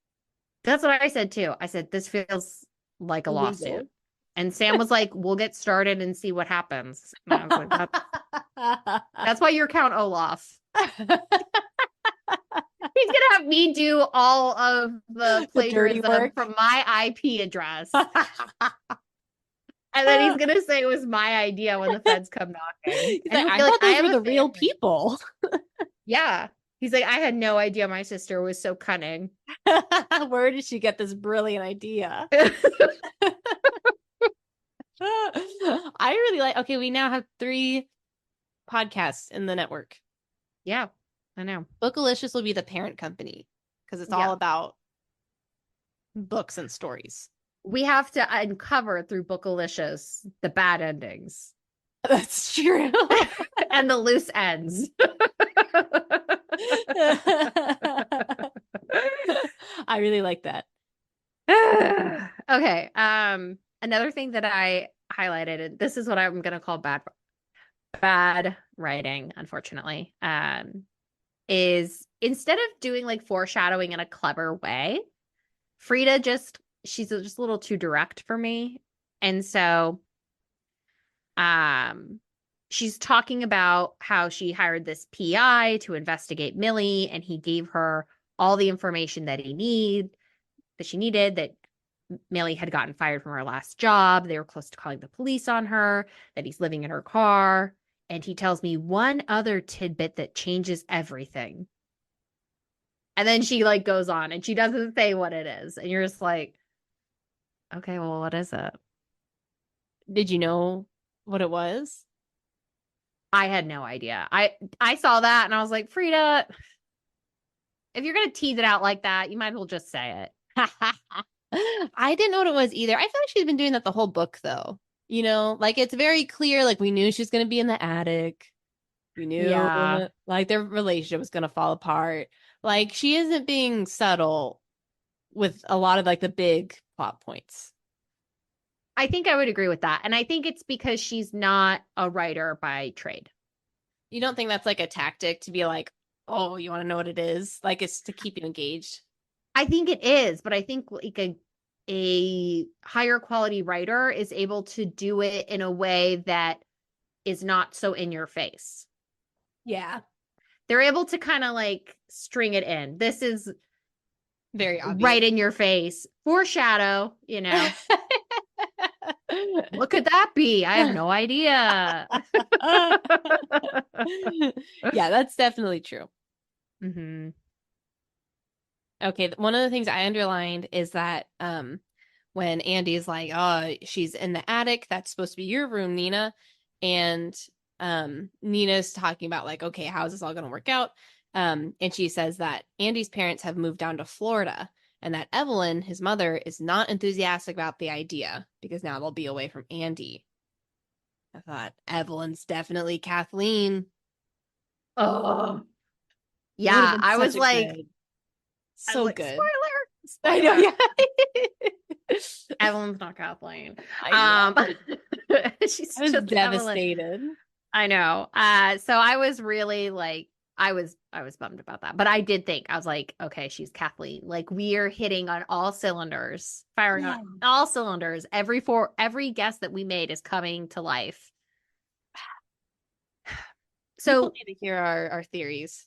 That's what I said too. I said, this feels like a lawsuit. Illegal. And Sam was like, we'll get started and see what happens. And I was like, that's why you're Count Olaf. He's gonna have me do all of the The dirty plagiarism work. from my IP address. And then he's gonna say it was my idea when the feds come knocking. He's And like, he'll I be like, thought I those have were a the real family. people. Yeah. He's like, I had no idea my sister was so cunning. Where did she get this brilliant idea? I really like, okay, we now have 3 podcasts in the network. Yeah, I know. Bookalicious will be the parent company because it's all Yeah. about books and stories. We have to uncover through Bookalicious the bad endings That's true. and the loose ends. I really like that. Okay. Another thing that I highlighted, and this is what I'm gonna call bad writing, unfortunately, is instead of doing like foreshadowing in a clever way, Frida she's just a little too direct for me. And so she's talking about how she hired this PI to investigate Millie, and he gave her all the information that she needed, that Millie had gotten fired from her last job. They were close to calling the police on her, that he's living in her car. And he tells me one other tidbit that changes everything. And then she like goes on and she doesn't say what it is. And you're just like, okay, well, what is it? Did you know what it was? I had no idea. I saw that and I was like, Frida, if you're gonna tease it out like that, you might as well just say it. I didn't know what it was either. I feel like she's been doing that the whole book, though. You know, like it's very clear, like we knew she was going to be in the attic. We knew Yeah. like their relationship was going to fall apart. Like she isn't being subtle with a lot of like the big plot points. I think I would agree with that. And I think it's because she's not a writer by trade. You don't think that's like a tactic to be like, oh, you want to know what it is? Like it's to keep you engaged. I think it is, but I think like a higher quality writer is able to do it in a way that is not so in your face. Yeah. They're able to kind of like string it in. This is Very obvious. right in your face. Foreshadow, you know. What could that be? I have no idea. Yeah, that's definitely true. Mm-hmm. Okay, one of the things I underlined is that when Andy's like, "Oh, she's in the attic. That's supposed to be your room, Nina." And Nina's talking about like, "Okay, how's this all going to work out?" And she says that Andy's parents have moved down to Florida and that Evelyn, his mother, is not enthusiastic about the idea because now they'll be away from Andy. I thought Evelyn's definitely Kathleen. Oh. It would have Yeah, been I was such a like, good, so good. spoiler. I know, yeah. Evelyn's not Kathleen. I know. She's I was just Evelyn. devastated. I know. So I was really like, I was bummed about that. But I did think, I was like, okay, she's Kathleen. Like we are hitting on all cylinders, firing on all cylinders. Every guess that we made is coming to life. People So need to hear our theories.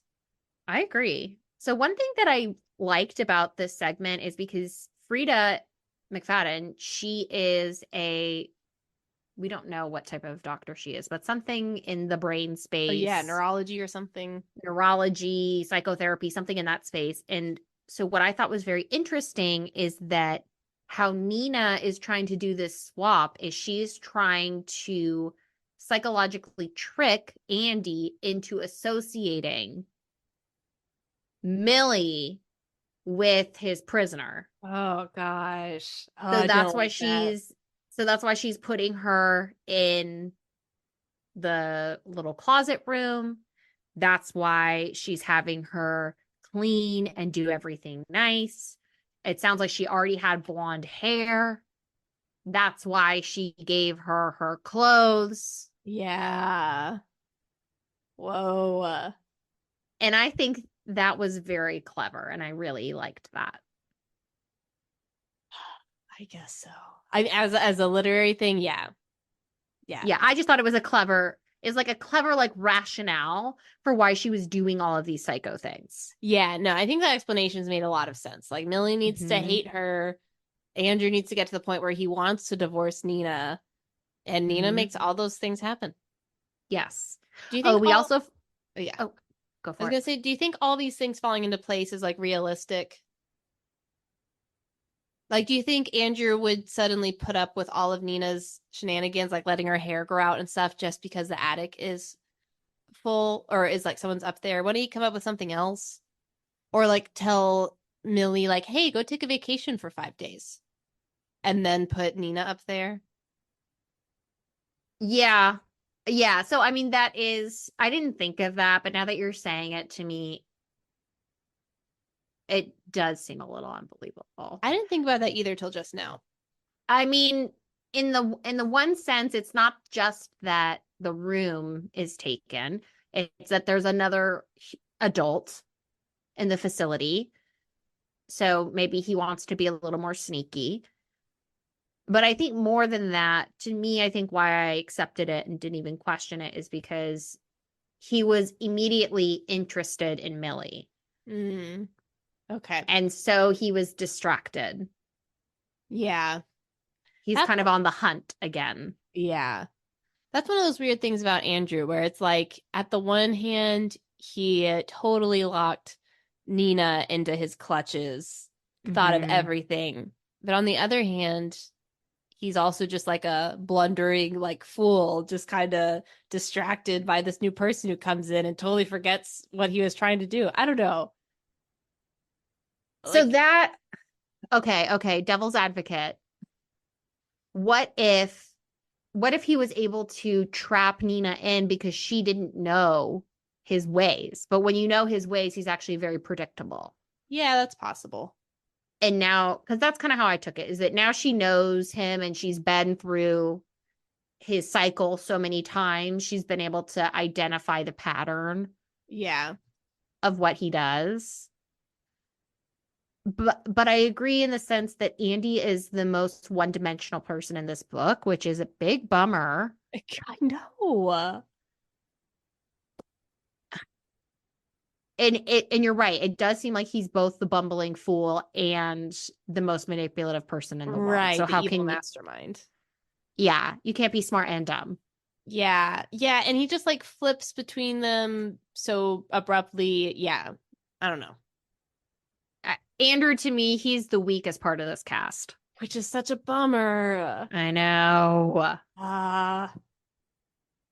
I agree. So one thing that I liked about this segment is because Frida McFadden, she is we don't know what type of doctor she is, but something in the brain space. Oh yeah, neurology or something. Neurology, psychotherapy, something in that space. And so what I thought was very interesting is that how Nina is trying to do this swap is she's trying to psychologically trick Andy into associating Millie with his prisoner. Oh gosh. Oh, So I that's don't why like that. she's putting her in the little closet room. That's why she's having her clean and do everything nice. It sounds like she already had blonde hair. That's why she gave her her clothes. Yeah. Whoa. And I think that was very clever. And I really liked that. I guess so. I as a literary thing, yeah. Yeah. Yeah, I just thought it was like a clever like rationale for why she was doing all of these psycho things. Yeah, no, I think that explanations made a lot of sense. Like Millie needs to Mm-hmm. hate her. Andrew needs to get to the point where he wants to divorce Nina, and Nina Mm-hmm. makes all those things happen. Yes. Do you Oh, think we all also oh, yeah. oh, go I was for it. gonna say, do you think all these things falling into place is like realistic? Like, do you think Andrew would suddenly put up with all of Nina's shenanigans, like letting her hair grow out and stuff, just because the attic is full or is like someone's up there? Why don't you come up with something else? Or like tell Millie, like, hey, go take a vacation for 5 days and then put Nina up there? Yeah. Yeah. So I mean I didn't think of that, but now that you're saying it to me, it does seem a little unbelievable. I didn't think about that either till just now. I mean, in the one sense, it's not just that the room is taken, it's that there's another adult in the facility. So maybe he wants to be a little more sneaky. But I think more than that, to me, I think why I accepted it and didn't even question it is because he was immediately interested in Millie. Mm, okay. And so he was distracted. Yeah. He's That's kind of on the hunt again. yeah. That's one of those weird things about Andrew where it's like at the one hand he totally locked Nina into his clutches, thought of Mm-hmm. everything. But on the other hand, he's also just like a blundering like fool, just kind of distracted by this new person who comes in and totally forgets what he was trying to do. I don't know. So Like that, okay, devil's advocate. What if, what if he was able to trap Nina in because she didn't know his ways? But when you know his ways, he's actually very predictable. yeah, that's possible. And now, because that's kind of how I took it, is that now she knows him and she's been through his cycle so many times, she's been able to identify the pattern Yeah. of what he does. But I agree in the sense that Andy is the most one-dimensional person in this book, which is a big bummer. I know. And you're right. It does seem like he's both the bumbling fool and the most manipulative person in the world. Right, So the how evil can you, mastermind. yeah, you can't be smart and dumb. Yeah. Yeah, and he just like flips between them so abruptly. Yeah. I don't know. Andrew, to me, he's the weakest part of this cast. Which is such a bummer. I know. Ah,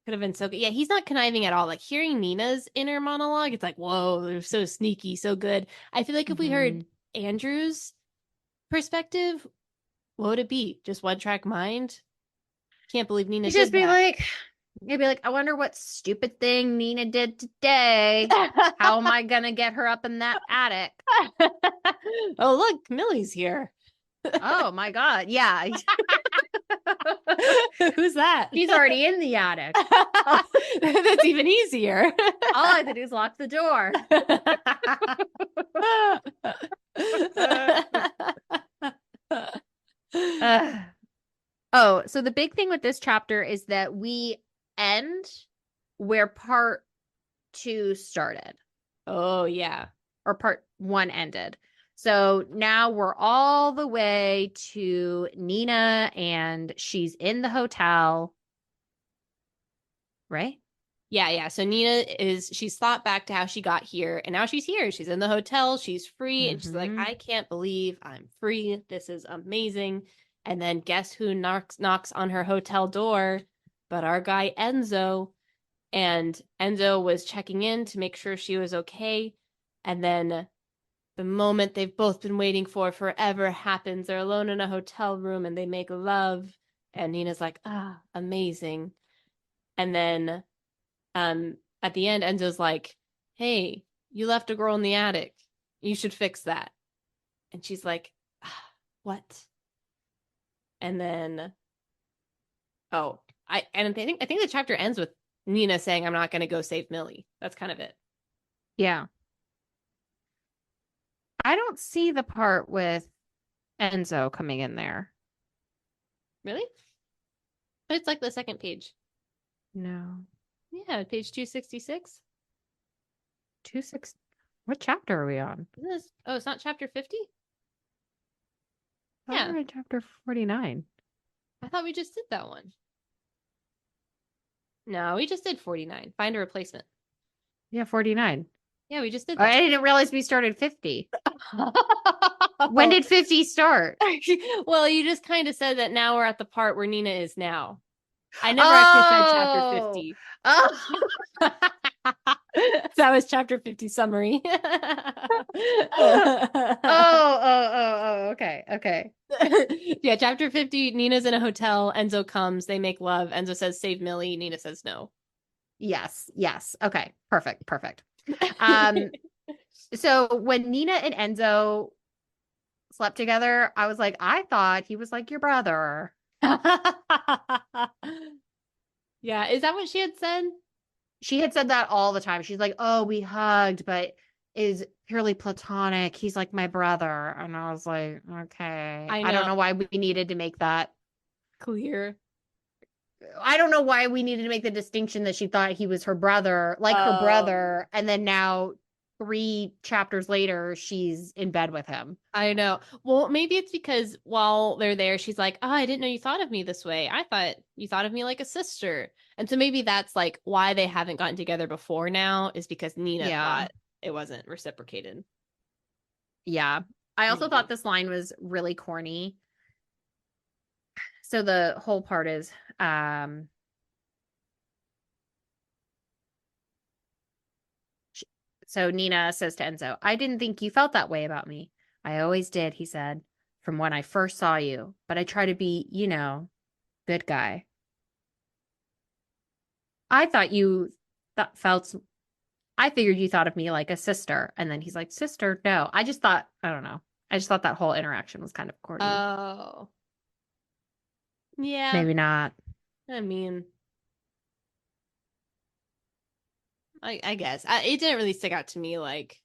could have been so good. Yeah, he's not conniving at all. Like hearing Nina's inner monologue, it's like, whoa, they're so sneaky, so good. I feel like if we heard Mhm. Andrew's perspective, what would it be? Just one track mind? Can't believe Nina He'd just did be that. like, he'd be like, I wonder what stupid thing Nina did today. How am I gonna get her up in that attic? Oh, look, Millie's here. Oh my God. Yeah. Who's that? She's already in the attic. That's even easier. All I have to do is lock the door. Uh, oh, so the big thing with this chapter is that we end where part two started, Oh, yeah. or part one ended. So now we're all the way to Nina and she's in the hotel, right? Yeah, yeah. So Nina she's thought back to how she got here, and now she's here. She's in the hotel, she's free, and she's like, Mm-hmm. I can't believe I'm free. This is amazing. And then guess who knocks on her hotel door? But our guy Enzo. And Enzo was checking in to make sure she was okay. And then the moment they've both been waiting for forever happens. They're alone in a hotel room and they make love. And Nina's like, ah, amazing. And then at the end, Enzo's like, hey, you left a girl in the attic. You should fix that. And she's like, ah, what? And then, oh, I think the chapter ends with Nina saying, I'm not going to go save Millie. That's kind of it. Yeah. I don't see the part with Enzo coming in there. Really? But it's like the second page. No. Yeah, page 266. 26. What chapter are we on? Oh, it's not chapter 50? Yeah. We're in chapter 49. I thought we just did that one. No, we just did 49. Find a replacement. Yeah, 49. Yeah, we just did that. I didn't realize we started 50. When did 50 start? Well, you just kind of said that now we're at the part where Nina is now. I never actually said chapter 50. Oh. That was chapter 50 summary. Okay. Yeah, chapter 50, Nina's in a hotel. Enzo comes. They make love. Enzo says, save Millie. Nina says no. Yes. Okay, perfect. So when Nina and Enzo slept together, I was like, I thought he was like your brother. Yeah, is that what she had said? She had said that all the time. She's like, oh, we hugged, but is purely platonic. He's like my brother. And I was like, okay. I don't know why we needed to make that clear. I don't know why we needed to make the distinction that she thought he was her brother, like her brother. And then now 3 chapters later, she's in bed with him. I know. Well, maybe it's because while they're there, she's like, oh, I didn't know you thought of me this way. I thought you thought of me like a sister. And so maybe that's like why they haven't gotten together before now is because Nina thought it wasn't reciprocated. Yeah. I also thought this line was really corny. So the whole part is, so Nina says to Enzo, I didn't think you felt that way about me. I always did, he said, from when I first saw you. But I try to be, good guy. I thought I figured you thought of me like a sister. And then he's like, sister? No. I don't know. I just thought that whole interaction was kind of corny. Oh. Yeah. Maybe not. I mean, I guess. It didn't really stick out to me like.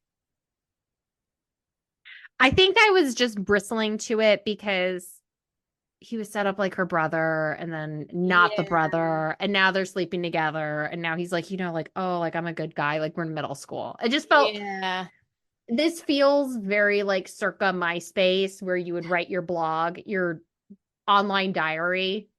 I think I was just bristling to it because he was set up like her brother and then not the brother. And now they're sleeping together. And now he's like, oh, like I'm a good guy. Like we're in middle school. It just felt. Yeah. This feels very like circa MySpace where you would write your blog, your online diary.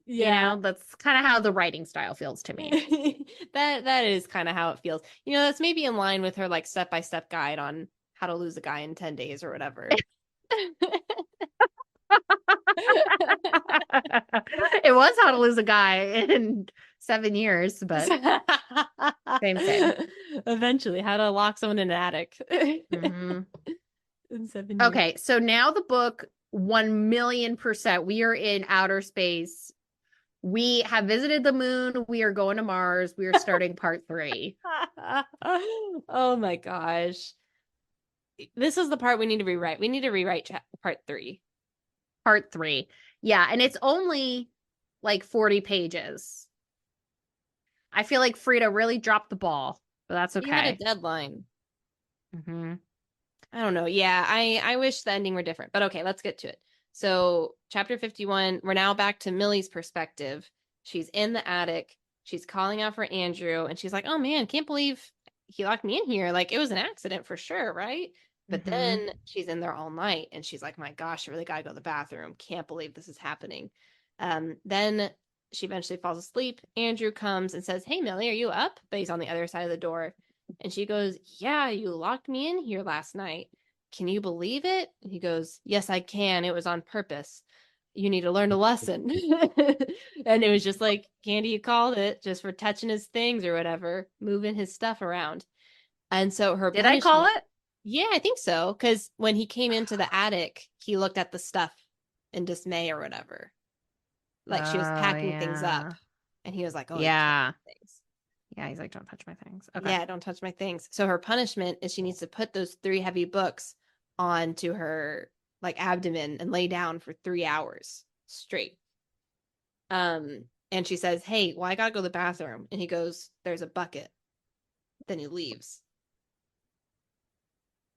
Yeah. That's kind of how the writing style feels to me. That is kind of how it feels. That's maybe in line with her like step-by-step guide on how to lose a guy in 10 days or whatever. It was how to lose a guy in 7 years, but same. Eventually, how to lock someone in an attic. Mm-hmm. In 7 years. Okay, so now the book 1,000,000%. We are in outer space. We have visited the moon. We are going to Mars. We are starting part 3. Oh my gosh. This is the part we need to rewrite. We need to rewrite part 3. Part 3. Yeah, and it's only like 40 pages. I feel like Frida really dropped the ball, but that's okay. You had a deadline. Mm-hmm. I don't know. Yeah, I wish the ending were different, but okay, let's get to it. So chapter 51, we're now back to Millie's perspective. She's in the attic. She's calling out for Andrew, and she's like, oh man, can't believe he locked me in here. Like, it was an accident for sure, right? But then she's in there all night, and she's like, my gosh, I really gotta go to the bathroom. Can't believe this is happening. Then she eventually falls asleep. Andrew comes and says, hey, Millie, are you up? But he's on the other side of the door. And she goes, yeah, you locked me in here last night. Can you believe it? And he goes, yes, I can. It was on purpose. You need to learn a lesson. And it was just like Candy called it, just for touching his things or whatever, moving his stuff around. And so her Did I call punishment, it? yeah, I think so. Because when he came into the attic, he looked at the stuff in dismay or whatever. Like she was Oh, packing things up. yeah. And he was like, oh, you can't Yeah. do things. Yeah, he's like, don't touch my things. Okay. Yeah, don't touch my things. So her punishment is she needs to put those three heavy books onto her like abdomen and lay down for 3 hours straight. And she says, hey, well, I gotta go to the bathroom. And he goes, there's a bucket. Then he leaves.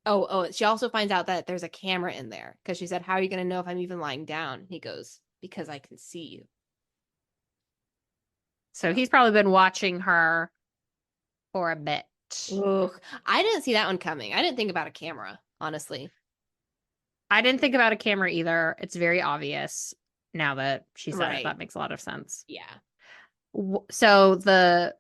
She also finds out that there's a camera in there because she said, how are you going to know if I'm even lying down? He goes, because I can see you. So So, he's probably been watching her for a bit. ugh. I didn't see that one coming. I didn't think about a camera, honestly. I didn't think about a camera either. It's very obvious now that she said it. Right. That makes a lot of sense. Yeah. So the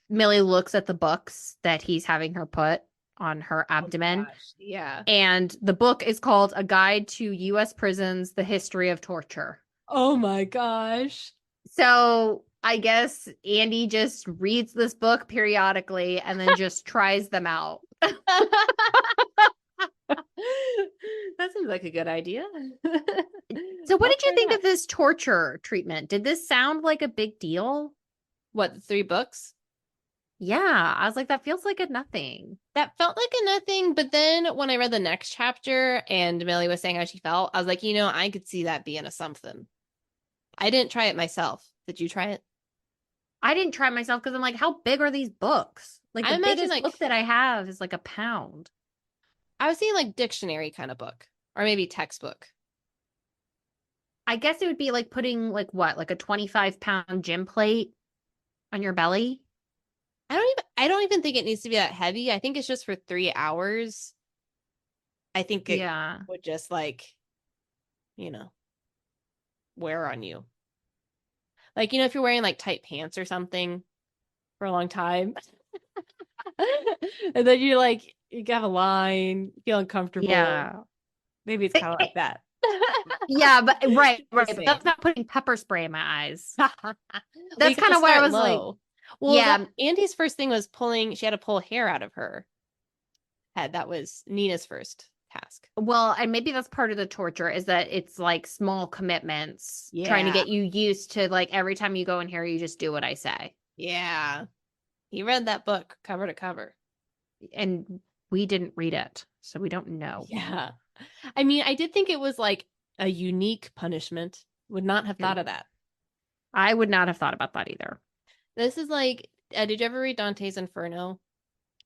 Millie looks at the books that he's having her put on her Oh abdomen, gosh. Yeah. and the book is called A Guide to U.S. Prisons: The History of Torture. Oh my gosh. So I guess Andy just reads this book periodically and then just tries them out. That seems like a good idea. So what I'll did you try it think out. of this torture treatment? Did this sound like a big deal? What, the three books? Yeah, I was like, that feels like a nothing. That felt like a nothing, but then when I read the next chapter and Millie was saying how she felt, I was like, I could see that being a something. I didn't try it myself. Did you try it? I didn't try myself because I'm like, how big are these books? Like I the imagine biggest like book that I have is like a pound. I was seeing like dictionary kind of book or maybe textbook. I guess it would be like putting like what, like a 25-pound gym plate on your belly. I don't even think it needs to be that heavy. I think it's just for 3 hours. I think it Yeah. would just like, you know, wear on you. Like, if you're wearing like tight pants or something for a long time. And then you have a line, feel uncomfortable. Yeah. Maybe it's kind of like that. Yeah, but right, Just right. But that's saying. not putting pepper spray in my eyes. Well, you That's got kind to of why I start was like, low. Well, that yeah, Andy's first thing was she had to pull hair out of her head. That was Nina's first task. well, and maybe that's part of the torture is that it's like small commitments, trying to Yeah. get you used to like every time you go in here, you just do what I say. Yeah. He read that book cover to cover. And we didn't read it, so we don't know. Yeah. I mean, I did think it was like a unique punishment. Would not have thought of that. I would not have thought about that either. This is like, did you ever read Dante's Inferno?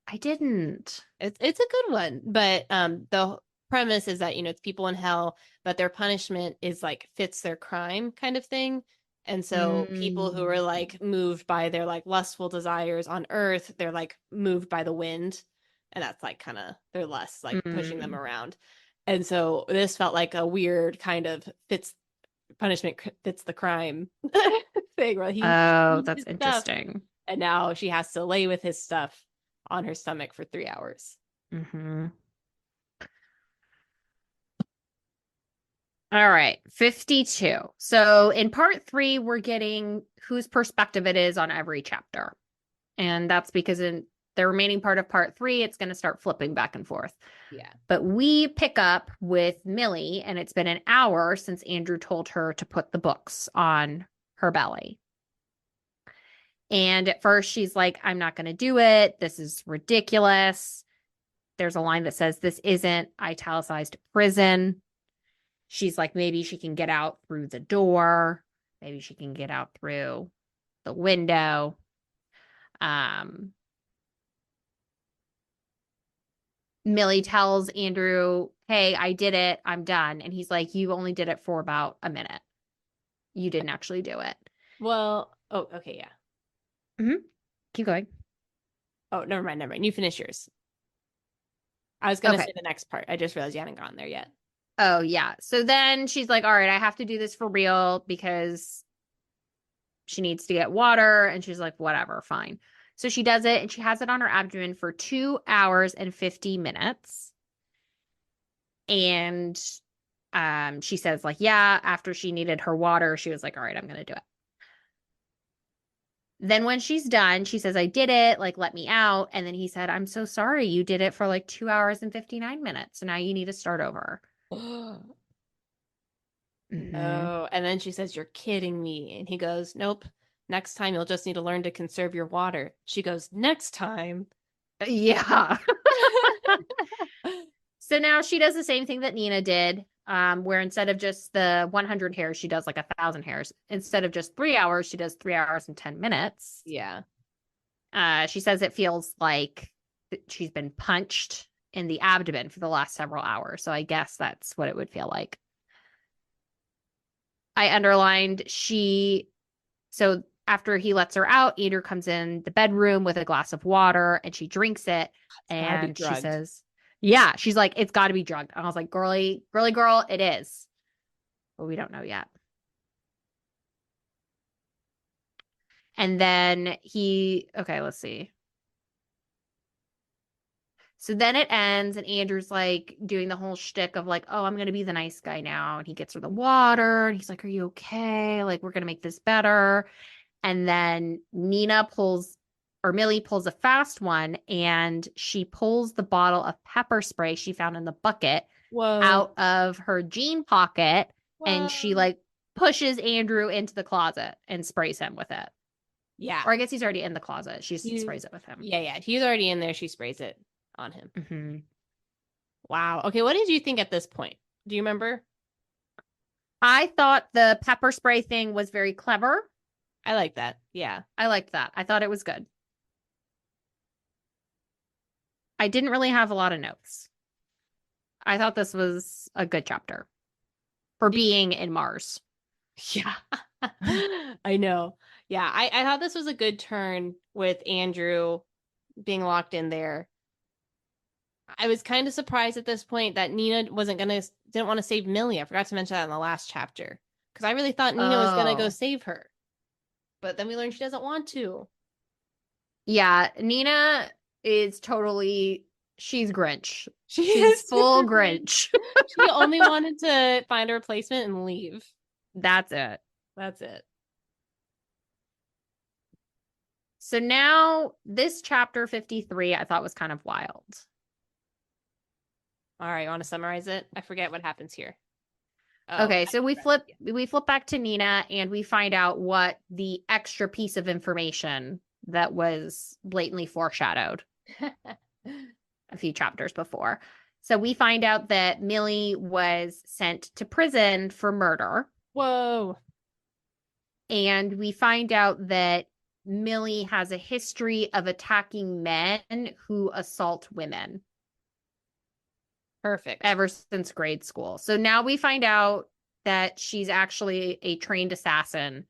I didn't. It's a good one, but the premise is that it's people in hell, but their punishment is like fits their crime kind of thing. And so people who Mm. are like moved by their like lustful desires on earth, they're like moved by the wind, and that's like kind of their lust like pushing them Mm. around. And so this felt like a weird kind of fits the crime thing where he Oh, eats that's his stuff, interesting. and now she has to lay with his stuff on her stomach for 3 hours. Hmm. All right, 52. So in part three, we're getting whose perspective it is on every chapter. And that's because in the remaining part of part three, it's going to start flipping back and forth. Yeah. But we pick up with Millie, and it's been an hour since Andrew told her to put the books on her belly. And at first, she's like, I'm not going to do it. This is ridiculous. There's a line that says, this isn't italicized prison. She's like, maybe she can get out through the door. Maybe she can get out through the window. Um, Millie tells Andrew, hey, I did it. I'm done. And he's like, you only did it for about a minute. You didn't actually do it. Well, oh, okay, yeah. Mm-hmm. Keep going. Oh, never mind, never mind. You finish yours. I was gonna Okay. say the next part. I just realized you hadn't gone there yet. Oh, yeah. So then she's like, all right, I have to do this for real because she needs to get water. And she's like, whatever, fine. So she does it and she has it on her abdomen for 2 hours and 50 minutes. And she says, like, yeah, after she needed her water, she was like, all right, I'm going to do it. Then when she's done, she says, I did it, like, let me out. And then he said, I'm so sorry. You did it for like 2 hours and 59 minutes. So now you need to start over. Hmm. No. And then she says, "You're kidding me." And he goes, "Nope. Next time you'll just need to learn to conserve your water." She goes, "Next time." Yeah. So now she does the same thing that Nina did, where instead of just the 100 hairs, she does like 1,000 hairs. Instead of just 3 hours, she does 3 hours and 10 minutes. Yeah. She says it feels like she's been punched in the abdomen for the last several hours. So I guess that's what it would feel like. I underlined so after he lets her out, Andrew comes in the bedroom with a glass of water and she drinks it. It's gotta be And she drugged. says, yeah, she's like, it's got to be drugged. And I was like, girly, girly girl, it is. But we don't know yet. And then okay, let's see. So then it ends, and Andrew's like doing the whole shtick of like, oh, I'm going to be the nice guy now. And he gets her the water, and he's like, are you okay? Like, we're going to make this better. And then Millie pulls a fast one, and she pulls the bottle of pepper spray she found in the bucket Whoa. out of her jean pocket, and she Whoa. like pushes Andrew into the closet and sprays him with it. Yeah. Or I guess he's already in the closet. She He's sprays it with him. yeah. He's already in there. She sprays it on him. Mm-hmm. Wow. Okay, what did you think at this point? Do you remember? I thought the pepper spray thing was very clever. I like that. Yeah. I liked that. I thought it was good. I didn't really have a lot of notes. I thought this was a good chapter for being in Mars. Yeah. I know. Yeah, I thought this was a good turn with Andrew being locked in there. I was kind of surprised at this point that Nina didn't want to save Millie. I forgot to mention that in the last chapter. Because I really thought Nina was gonna go Oh. save her. But then we learned she doesn't want to. Yeah, Nina is she's Grinch. She She's is full super Grinch. Grinch. She only wanted to find a replacement and leave. That's it. That's it. So now this chapter 53 I thought was kind of wild. All right, you want to summarize it? I forget what happens here. Oh, Okay, so we flip back to Nina and we find out what the extra piece of information that was blatantly foreshadowed a few chapters before. So we find out that Millie was sent to prison for murder. Whoa. And we find out that Millie has a history of attacking men who assault women. Perfect. Ever since grade school. So now we find out that she's actually a trained assassin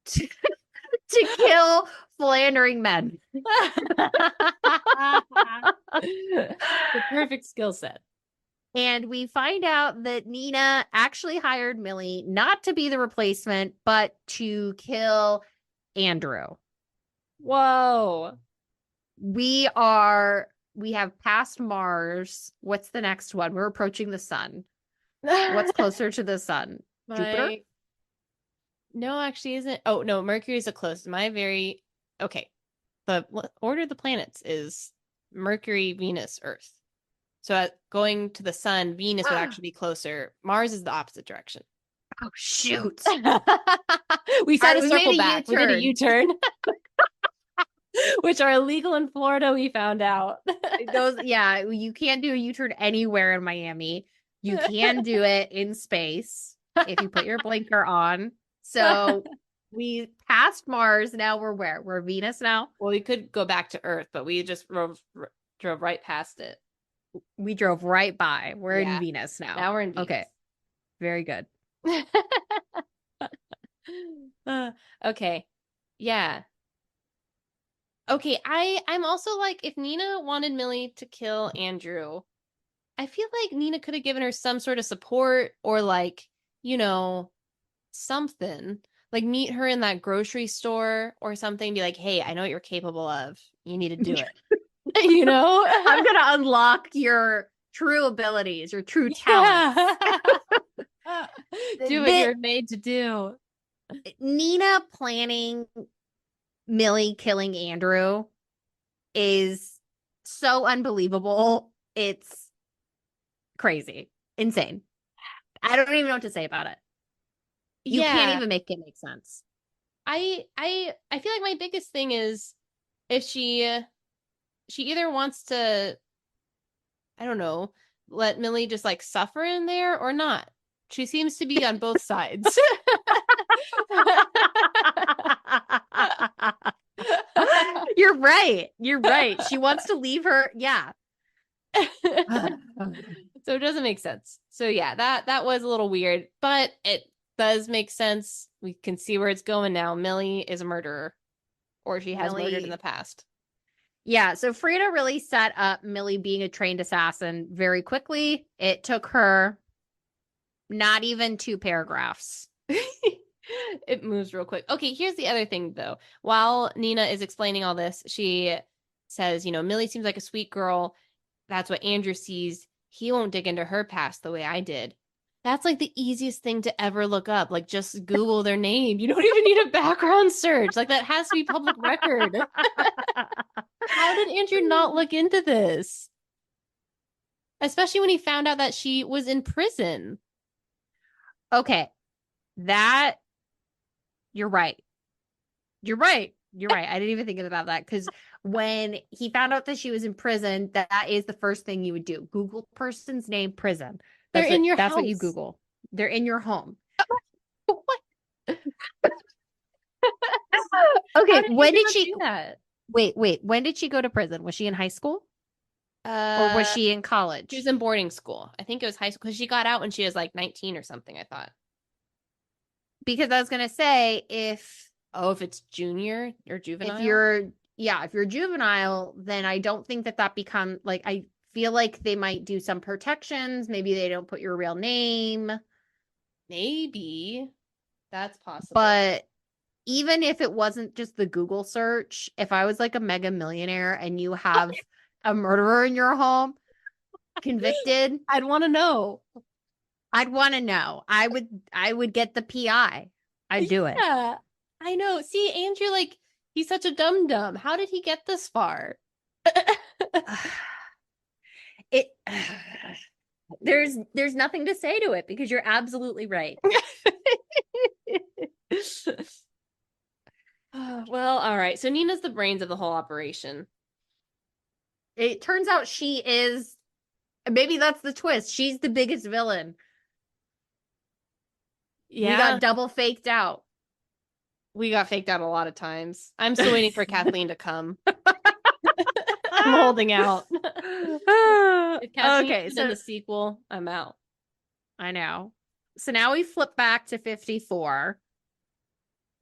to kill philandering men. The perfect skill set. And we find out that Nina actually hired Millie not to be the replacement, but to kill Andrew. Whoa. We have passed Mars. What's the next one? We're approaching the sun. What's closer to the sun? Jupiter? No, actually isn't. Oh, no, Mercury is the closest. Okay. The order of the planets is Mercury, Venus, Earth. So going to the sun, Venus would actually be closer. Mars is the opposite direction. Oh, shoot. We said Right, a circle back. We did a U-turn. Which are illegal in Florida, we found out. Yeah, you can't do a U-turn anywhere in Miami. You can do it in space if you put your blinker on. So we passed Mars. Now we're where? We're Venus now? Well, we could go back to Earth, but we just drove right past it. We drove right by. We're in Venus now. Now we're in Venus. Okay. Very good. Okay. Yeah. Okay, I'm also like, if Nina wanted Millie to kill Andrew, I feel like Nina could have given her some sort of support or like, something. Like meet her in that grocery store or something, be like, hey, I know what you're capable of. You need to do it. I'm gonna unlock your true abilities, your true talents. Do what you're made to do. Nina planning Millie killing Andrew is so unbelievable. It's crazy. Insane. I don't even know what to say about it. You can't Yeah. even make it make sense. I feel like my biggest thing is if she either wants to, I don't know, let Millie just like suffer in there or not. She seems to be on both sides. You're right. You're right. She wants to leave her. Yeah. So it doesn't make sense. So yeah, that was a little weird, but it does make sense. We can see where it's going now. Millie is a murderer, or she has murdered in the Millie. past. Yeah. So Frida really set up Millie being a trained assassin very quickly. It took her not even 2 paragraphs. It moves real quick. Okay, here's the other thing though. While Nina is explaining all this, she says, Millie seems like a sweet girl. That's what Andrew sees. He won't dig into her past the way I did. That's like the easiest thing to ever look up. Like just Google their name. You don't even need a background search. Like that has to be public record. How did Andrew not look into this? Especially when he found out that she was in prison. Okay. That you're right. You're right. You're right. I didn't even think about that because when he found out that she was in prison, that is the first thing you would do. Google person's name, prison. They're in your That's what you house. Google. They're in your home. What? How Okay, did when Andrew did not she do that? wait, when did she go to prison? Was she in high school or was Uh, she in she was college? in boarding school. I think it was high school because she got out when she was like 19 or something, I thought. Because I was gonna say Oh, if it's junior or if juvenile? you're yeah, if you're juvenile, then I don't think that become like I feel like they might do some protections. Maybe they don't put your real name, Maybe. That's possible. but even if it wasn't just the Google search, if I was like a mega millionaire and you have a murderer in your home convicted, I'd want to know. I'd want to know. I would get the PI. I'd do it. Yeah, I know. See, Andrew, like, he's such a dum dum. How did he get this far? It there's nothing to say to it because you're absolutely right. Well, all right. So Nina's the brains of the whole operation. It turns out she is maybe that's the twist. She's the biggest villain. We Yeah, got double faked out. we got faked out a lot of times. I'm still waiting for Kathleen to come. I'm holding out. If Kathleen Okay, is in so the sequel, I'm out. I know. So now we flip back to 54.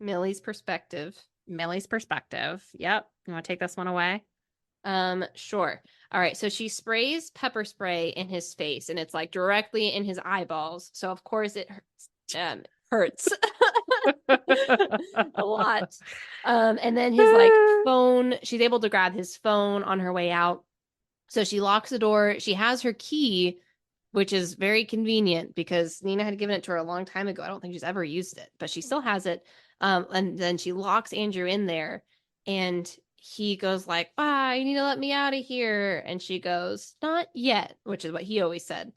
Millie's perspective. Millie's perspective. Yep. You want to take this one away? Sure. All right. So she sprays pepper spray in his face, and it's like directly in his eyeballs. So of course it hurts. Hurts a lot. And then his like phone. She's able to grab his phone on her way out. So she locks the door. She has her key, which is very convenient because Nina had given it to her a long time ago. I don't think she's ever used it, but she still has it. And then she locks Andrew in there, and he goes like, you need to let me out of here. And she goes, not yet, which is what he always said.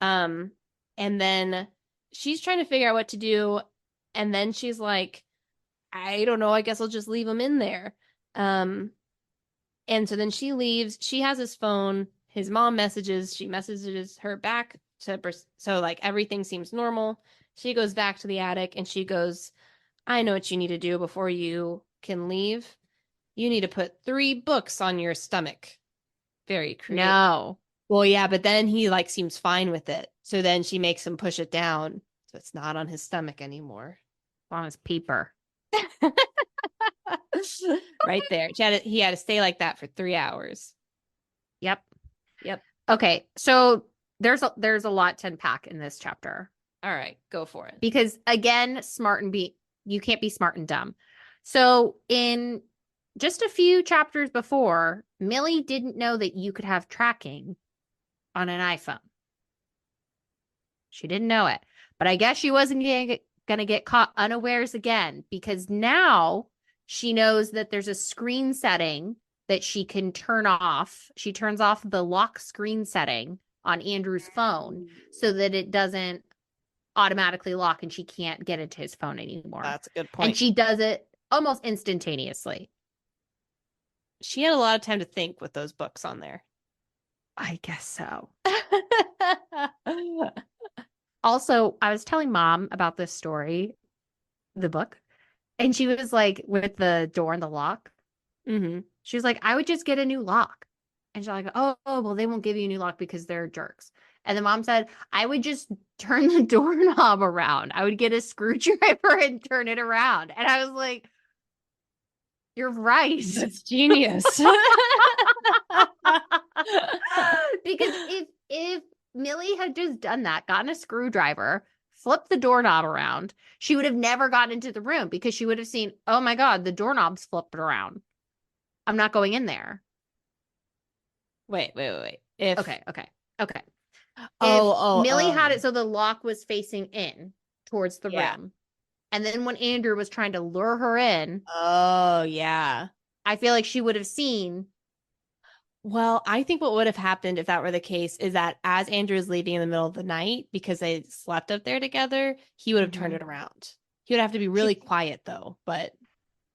Um, and then she's trying to figure out what to do. And then she's like, I don't know. I guess I'll just leave him in there. Um, and so then she leaves. She has his phone. His mom messages. She messages her back to, so like everything seems normal. She goes back to the attic and she goes, I know what you need to do before you can leave. You need to put 3 books on your stomach. Very creative. No. Well, yeah, but then he like seems fine with it. So then she makes him push it down. So it's not on his stomach anymore. On his peeper. Right there. He had to stay like that for 3 hours. Yep. Yep. Okay. So there's a lot to unpack in this chapter. All right, go for it. Because again, you can't be smart and dumb. So in just a few chapters before, Millie didn't know that you could have tracking on an iPhone. She didn't know it. But I guess she wasn't going to get caught unawares again because now She knows that there's a screen setting that she can turn off. She turns off the lock screen setting on Andrew's phone so that it doesn't automatically lock and she can't get into his phone anymore. That's a good And point. she does it almost instantaneously. She had a lot of time to think with those books on there. I guess so. Also, I was telling mom about this story, the book, and she was like, with the door and the lock, she was like, I would just get a new lock. And she's like, oh, well, they won't give you a new lock because they're jerks. And the mom said, I would just turn the doorknob around. I would get a screwdriver and turn it around. And I was like, you're right. That's genius. Because if Millie had just done that, gotten a screwdriver, flipped the doorknob around, she would have never gotten into the room because she would have seen, oh my God, the doorknob's flipped around. I'm not going in there. Wait. Okay. Oh, If Millie had it so the lock was facing in towards the yeah. room, and then when Andrew was trying to lure her in, Oh, yeah. I feel like she would have seen. Well, I think what would have happened if that were the case is that as Andrew is leaving in the middle of the night because they slept up there together, he would have turned it around. He would have to be really quiet though, but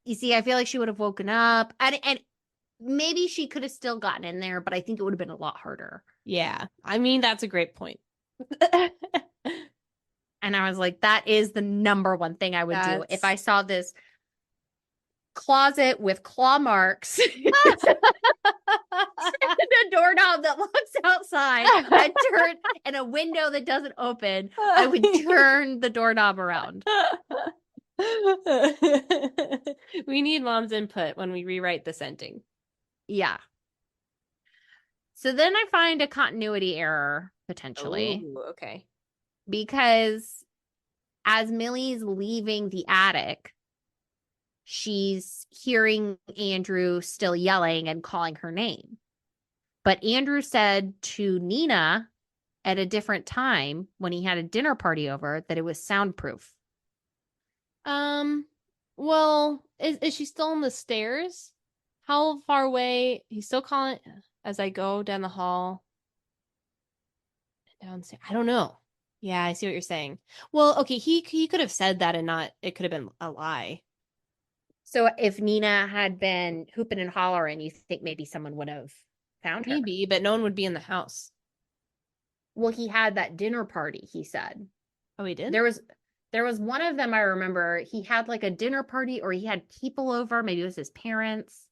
you see, I feel like she would have woken up and maybe she could have still gotten in there, but I think it would have been a lot harder. yeah. I mean, that's a great point. And I was like, that is the number one thing I would do if I saw this closet with claw marks, the doorknob that looks outside, and a window that doesn't open. I would turn the doorknob around. We need mom's input when we rewrite this ending. Yeah. So then I find a continuity error potentially. Ooh, okay. Because as Millie's leaving the attic, she's hearing Andrew still yelling and calling her name. But Andrew said to Nina at a different time when he had a dinner party over that it was soundproof. Well, is she still on the stairs? How far away? He's still calling as I go down the hall. Downstairs. I don't know. Yeah, I see what you're saying. Well, okay, he could have said that and not it could have been a lie. So if Nina had been hooping and hollering, you think maybe someone would have found her? Maybe, but no one would be in the house. Well, he had that dinner party, he said. Oh, he did? There was one of them I remember. He had like a dinner party or he had people over. Maybe it was his parents.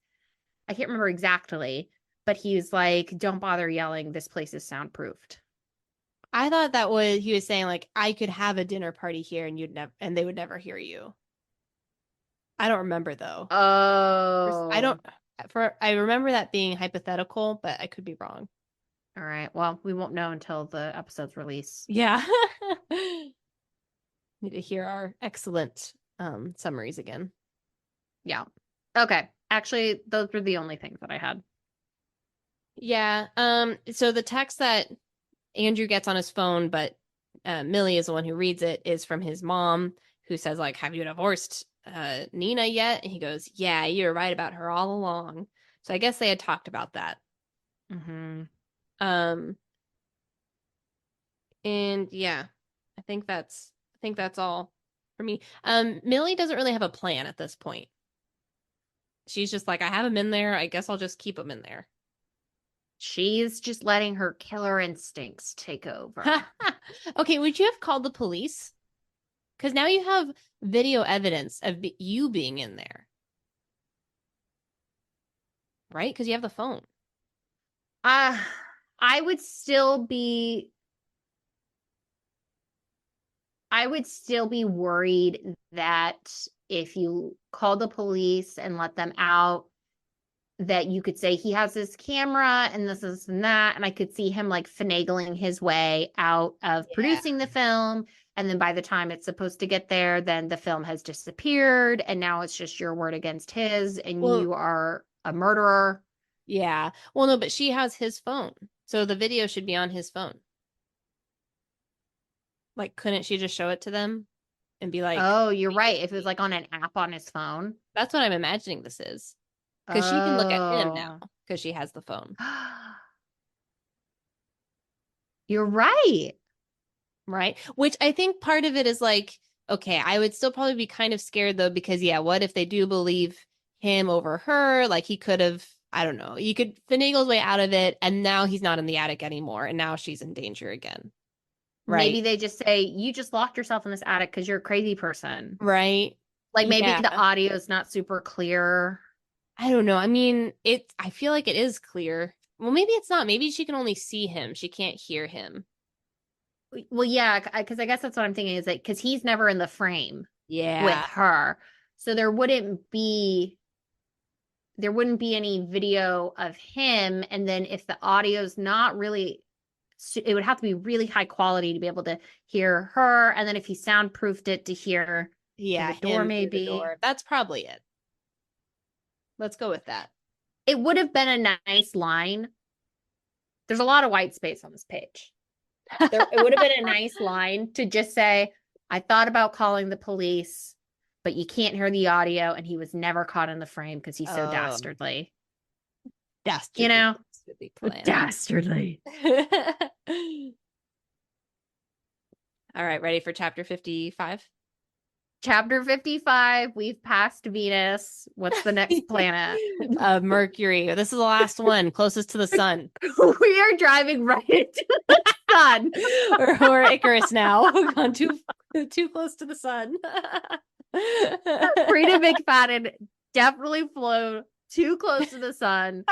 I can't remember exactly, but he was like, don't bother yelling. This place is soundproofed. I thought he was saying like I could have a dinner party here and they would never hear you. I don't remember though. Oh. I remember that being hypothetical, but I could be wrong. All right. Well, we won't know until the episode's release. Yeah. Need to hear our excellent summaries again. Yeah. Okay. Actually, those were the only things that I had. Yeah. So the text that Andrew gets on his phone, but Millie is the one who reads it, is from his mom, who says, like, have you divorced Nina yet? And he goes, yeah, you're right about her all along. So I guess they had talked about that. And yeah, I think that's all for me. Millie doesn't really have a plan at this point. She's just like, I have him in there. I guess I'll just keep him in there. She's just letting her killer instincts take over. Okay, would you have called the police? Because now you have video evidence of you being in there. Right? Because you have the phone. I would still be worried that if you call the police and let them out, that you could say he has this camera and this and that. And I could see him like finagling his way out of producing the film. And then by the time it's supposed to get there, then the film has disappeared. And now it's just your word against his and you are a murderer. Yeah. Well, no, but she has his phone. So the video should be on his phone. Like, couldn't she just show it to them? and be like, oh, you're right. If it was like on an app on his phone. that's what I'm imagining this is. Because she can look at him now Oh. because she has the phone. You're right. Right. Which I think part of it is like, okay, I would still probably be kind of scared though, because yeah, what if they do believe him over her? Like he could have, I don't know, you could finagle his way out of it, and now he's not in the attic anymore, and now she's in danger again. Maybe Right. they just say, you just locked yourself in this attic because you're a crazy person. Right. Like maybe Yeah. the audio is not super clear. I don't know. I mean, I feel like it is clear. Well, maybe it's not. Maybe she can only see him. She can't hear him. Well, yeah, because I guess that's what I'm thinking is that because he's never in the frame with Yeah. her. So there wouldn't be any video of him. And then if the audio's not really, it would have to be really high quality to be able to hear her. And then if he soundproofed it to hear Yeah, the door, him through the maybe. door. That's probably it. Let's go with that. It would have been a nice line. There's a lot of white space on this page. It would have been a nice line to just say, I thought about calling the police, but you can't hear the audio, and he was never caught in the frame because he's so dastardly. Dastardly. You know? Dastardly plan. Dastardly. All right, ready for chapter 55? Chapter 55, we've passed Venus. What's the next planet? Mercury. This is the last one, closest to the sun. We are driving right into the sun. Or Icarus now. We've gone too close to the sun. Frida McFadden definitely flew too close to the sun,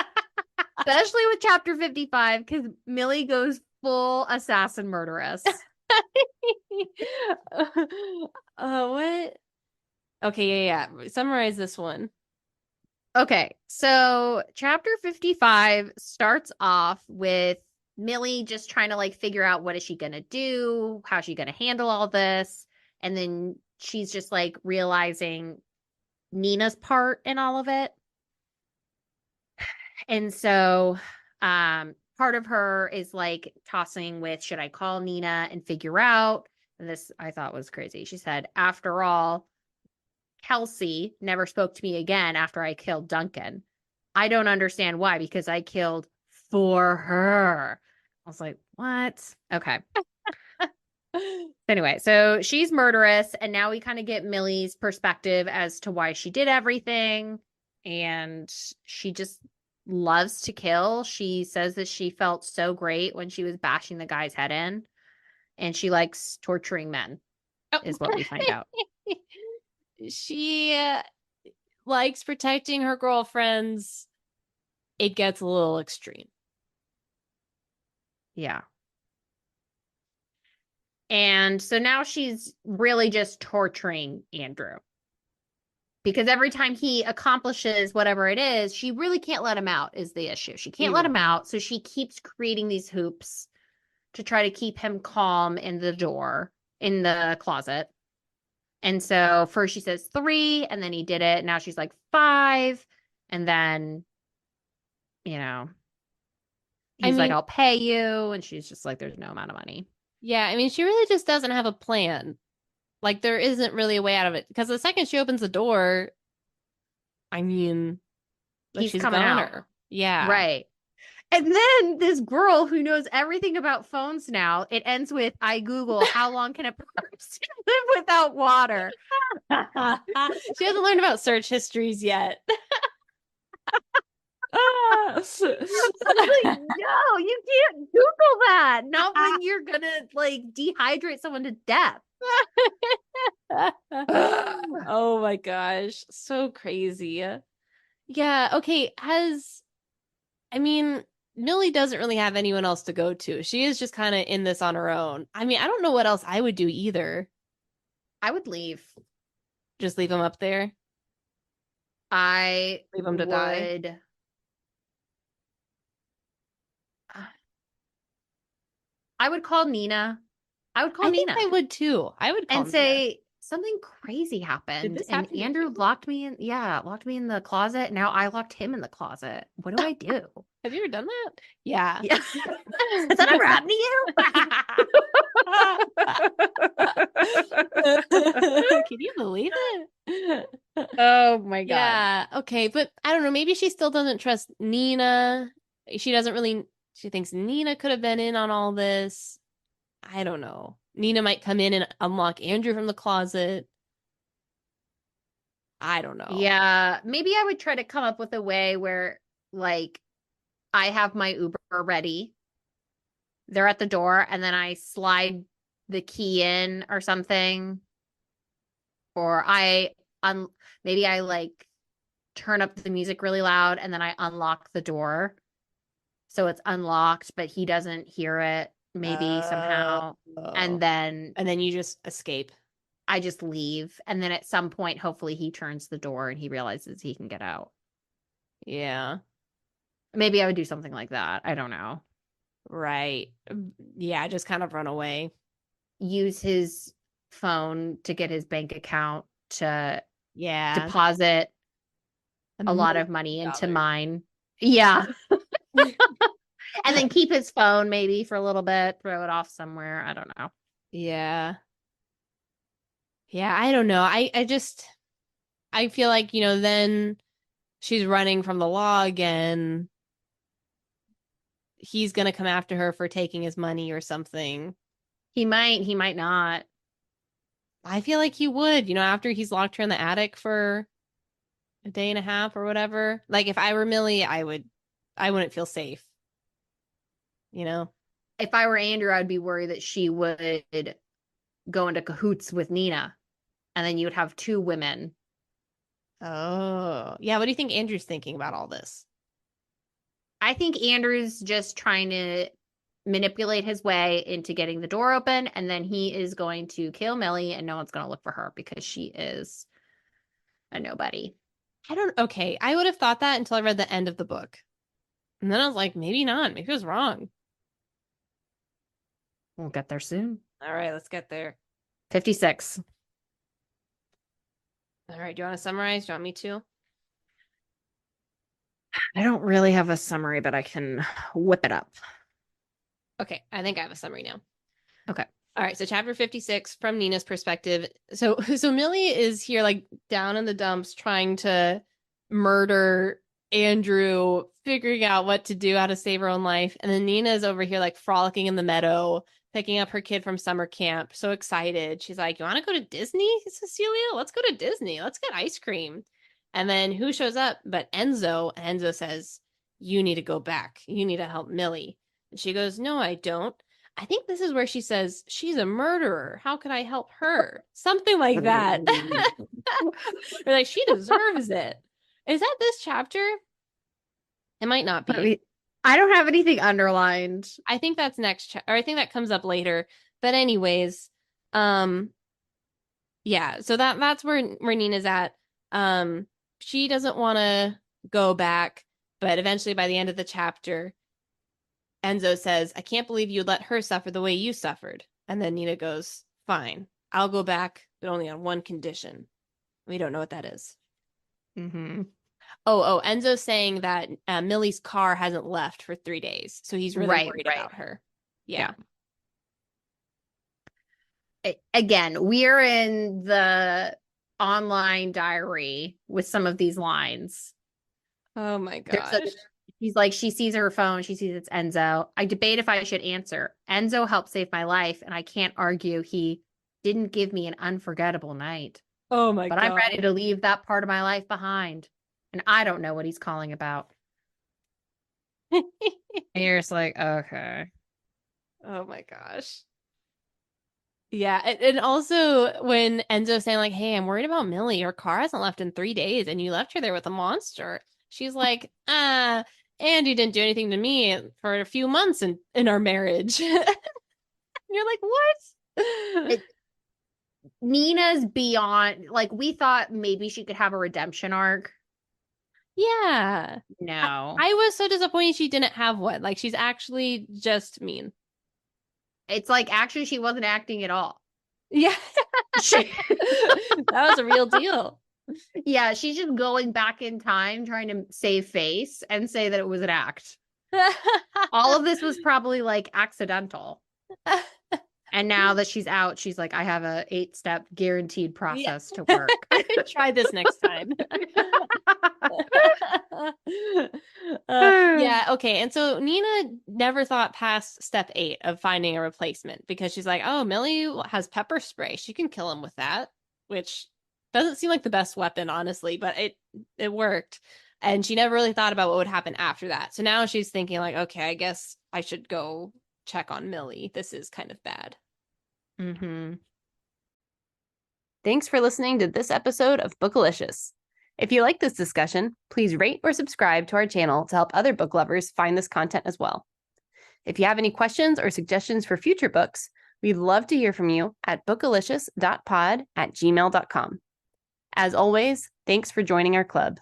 especially with chapter 55, because Millie goes full assassin murderess. What? Okay, yeah. Summarize this one. Okay, so chapter 55 starts off with Millie just trying to like figure out what is she gonna do, how's she gonna handle all this, and then she's just like realizing Nina's part in all of it. And so part of her is like tossing with, should I call Nina and figure out? And this I thought was crazy. She said, after all, Kelsey never spoke to me again after I killed Duncan. I don't understand why, because I killed for her. I was like, what? Okay. Anyway, so she's murderous, and now we kind of get Millie's perspective as to why she did everything. And she just loves to kill. She says that she felt so great when she was bashing the guy's head in, and she likes torturing men, is what we find out. She likes protecting her girlfriends. It gets a little extreme. Yeah. And so now she's really just torturing Andrew. Because every time he accomplishes whatever it is, she really can't let him out, is the issue. She can't let him out. So she keeps creating these hoops to try to keep him calm in the closet. And so first she says 3, and then he did it. Now she's like 5. And then, he's like, I'll pay you. And she's just like, there's no amount of money. Yeah, I mean, she really just doesn't have a plan. Like, there isn't really a way out of it. Because the second she opens the door, I mean, he's she's coming out. her. Yeah. Right. And then this girl who knows everything about phones now, it ends with, I Google, how long can a person live without water? She hasn't learned about search histories yet. I was like, no, you can't Google that. Not when you're gonna like dehydrate someone to death. Oh my gosh, so crazy. Yeah, okay, Millie doesn't really have anyone else to go to. She is just kind of in this on her own. I mean, I don't know what else I would do either. I would leave. Just leave him up there? I leave him to die? I would call Nina. I think I would too. I would call and say something crazy happened, and Andrew locked me in. Yeah, locked me in the closet. Now I locked him in the closet. What do I do? Have you ever done that? Yeah. Has that ever happened to you? Can you believe it? Oh my God. Yeah, okay, but I don't know, maybe she still doesn't trust Nina. She doesn't really, she thinks Nina could have been in on all this. I don't know. Nina might come in and unlock Andrew from the closet. I don't know. Yeah, maybe I would try to come up with a way where, like, I have my Uber ready. They're at the door, and then I slide the key in or something. Or maybe I like turn up the music really loud and then I unlock the door. So it's unlocked, but he doesn't hear it, maybe somehow. Oh. And then And then you just escape. I just leave. And then at some point, hopefully he turns the door and he realizes he can get out. Yeah, Maybe I would do something like that. I don't know. right. Yeah, just kind of run away. Use his phone to get his bank account to Yeah, deposit a a lot million of money into dollars. mine. Yeah. And then keep his phone maybe for a little bit, throw it off somewhere. I don't know. Yeah. Yeah, I don't know. I just I feel like, then she's running from the law again. He's gonna come after her for taking his money or something. He might not. I feel like he would, after he's locked her in the attic for a day and a half or whatever. Like if I were Millie, I wouldn't feel safe, you know? If I were Andrew, I'd be worried that she would go into cahoots with Nina. And then you would have two women. Oh. Yeah, what do you think Andrew's thinking about all this? I think Andrew's just trying to manipulate his way into getting the door open, and then he is going to kill Millie, and no one's going to look for her because she is a nobody. Okay, I would have thought that until I read the end of the book. And then I was like, maybe not. Maybe I was wrong. We'll get there soon. All right, let's get there. 56. All right, do you want to summarize? Do you want me to? I don't really have a summary, but I can whip it up. Okay, I think I have a summary now. Okay. All right, so chapter 56 from Nina's perspective. So Millie is here like down in the dumps trying to murder Andrew, figuring out what to do, how to save her own life. And then Nina is over here like frolicking in the meadow, picking up her kid from summer camp. So excited. She's like, "You want to go to Disney, Cecilia? Let's go to Disney. Let's get ice cream." And then who shows up but Enzo? And Enzo says, "You need to go back. You need to help Millie." And she goes, "No, I don't." I think this is where she says, "She's a murderer. How could I help her?" Something like that. Or like, she deserves it. Is that this chapter? It might not be. I don't have anything underlined. I think that's next or I think that comes up later. But anyways, yeah, so that's where Nina's at. She doesn't want to go back, but eventually by the end of the chapter, Enzo says, "I can't believe you let her suffer the way you suffered." And then Nina goes, "Fine, I'll go back, but only on one condition." We don't know what that is. Mm-hmm. Enzo's saying that Millie's car hasn't left for 3 days, so he's really worried about her. Yeah. Again, we're in the online diary with some of these lines. Oh my gosh. She's like, she sees her phone, she sees it's Enzo. I debate if I should answer. Enzo helped save my life, and I can't argue he didn't give me an unforgettable night. Oh my But God. I'm ready to leave that part of my life behind. And I don't know what he's calling about. And you're just like, okay. Oh my gosh. Yeah, and also when Enzo's saying like, "Hey, I'm worried about Millie. Her car hasn't left in 3 days, and you left her there with a monster." She's like, and you didn't do anything to me for a few months in our marriage." And you're like, what? Nina's beyond, like, we thought maybe she could have a redemption arc. Yeah. No. I was so disappointed she didn't have one. Like, she's actually just mean. It's like, actually, she wasn't acting at all. Yeah. That was a real deal. Yeah, she's just going back in time trying to save face and say that it was an act. All of this was probably like accidental. And now that she's out, she's like, I have a 8-step guaranteed Yeah. process to work. Try this next time. Yeah, okay. And so Nina never thought past step 8 of finding a replacement because she's like, oh, Millie has pepper spray. She can kill him with that, which doesn't seem like the best weapon, honestly, but it worked. And she never really thought about what would happen after that. So now she's thinking like, okay, I guess I should go check on Millie. This is kind of bad. Mm-hmm. Thanks for listening to this episode of Bookalicious. If you like this discussion, please rate or subscribe to our channel to help other book lovers find this content as well. If you have any questions or suggestions for future books, we'd love to hear from you at bookalicious.pod@gmail.com. As always, thanks for joining our club.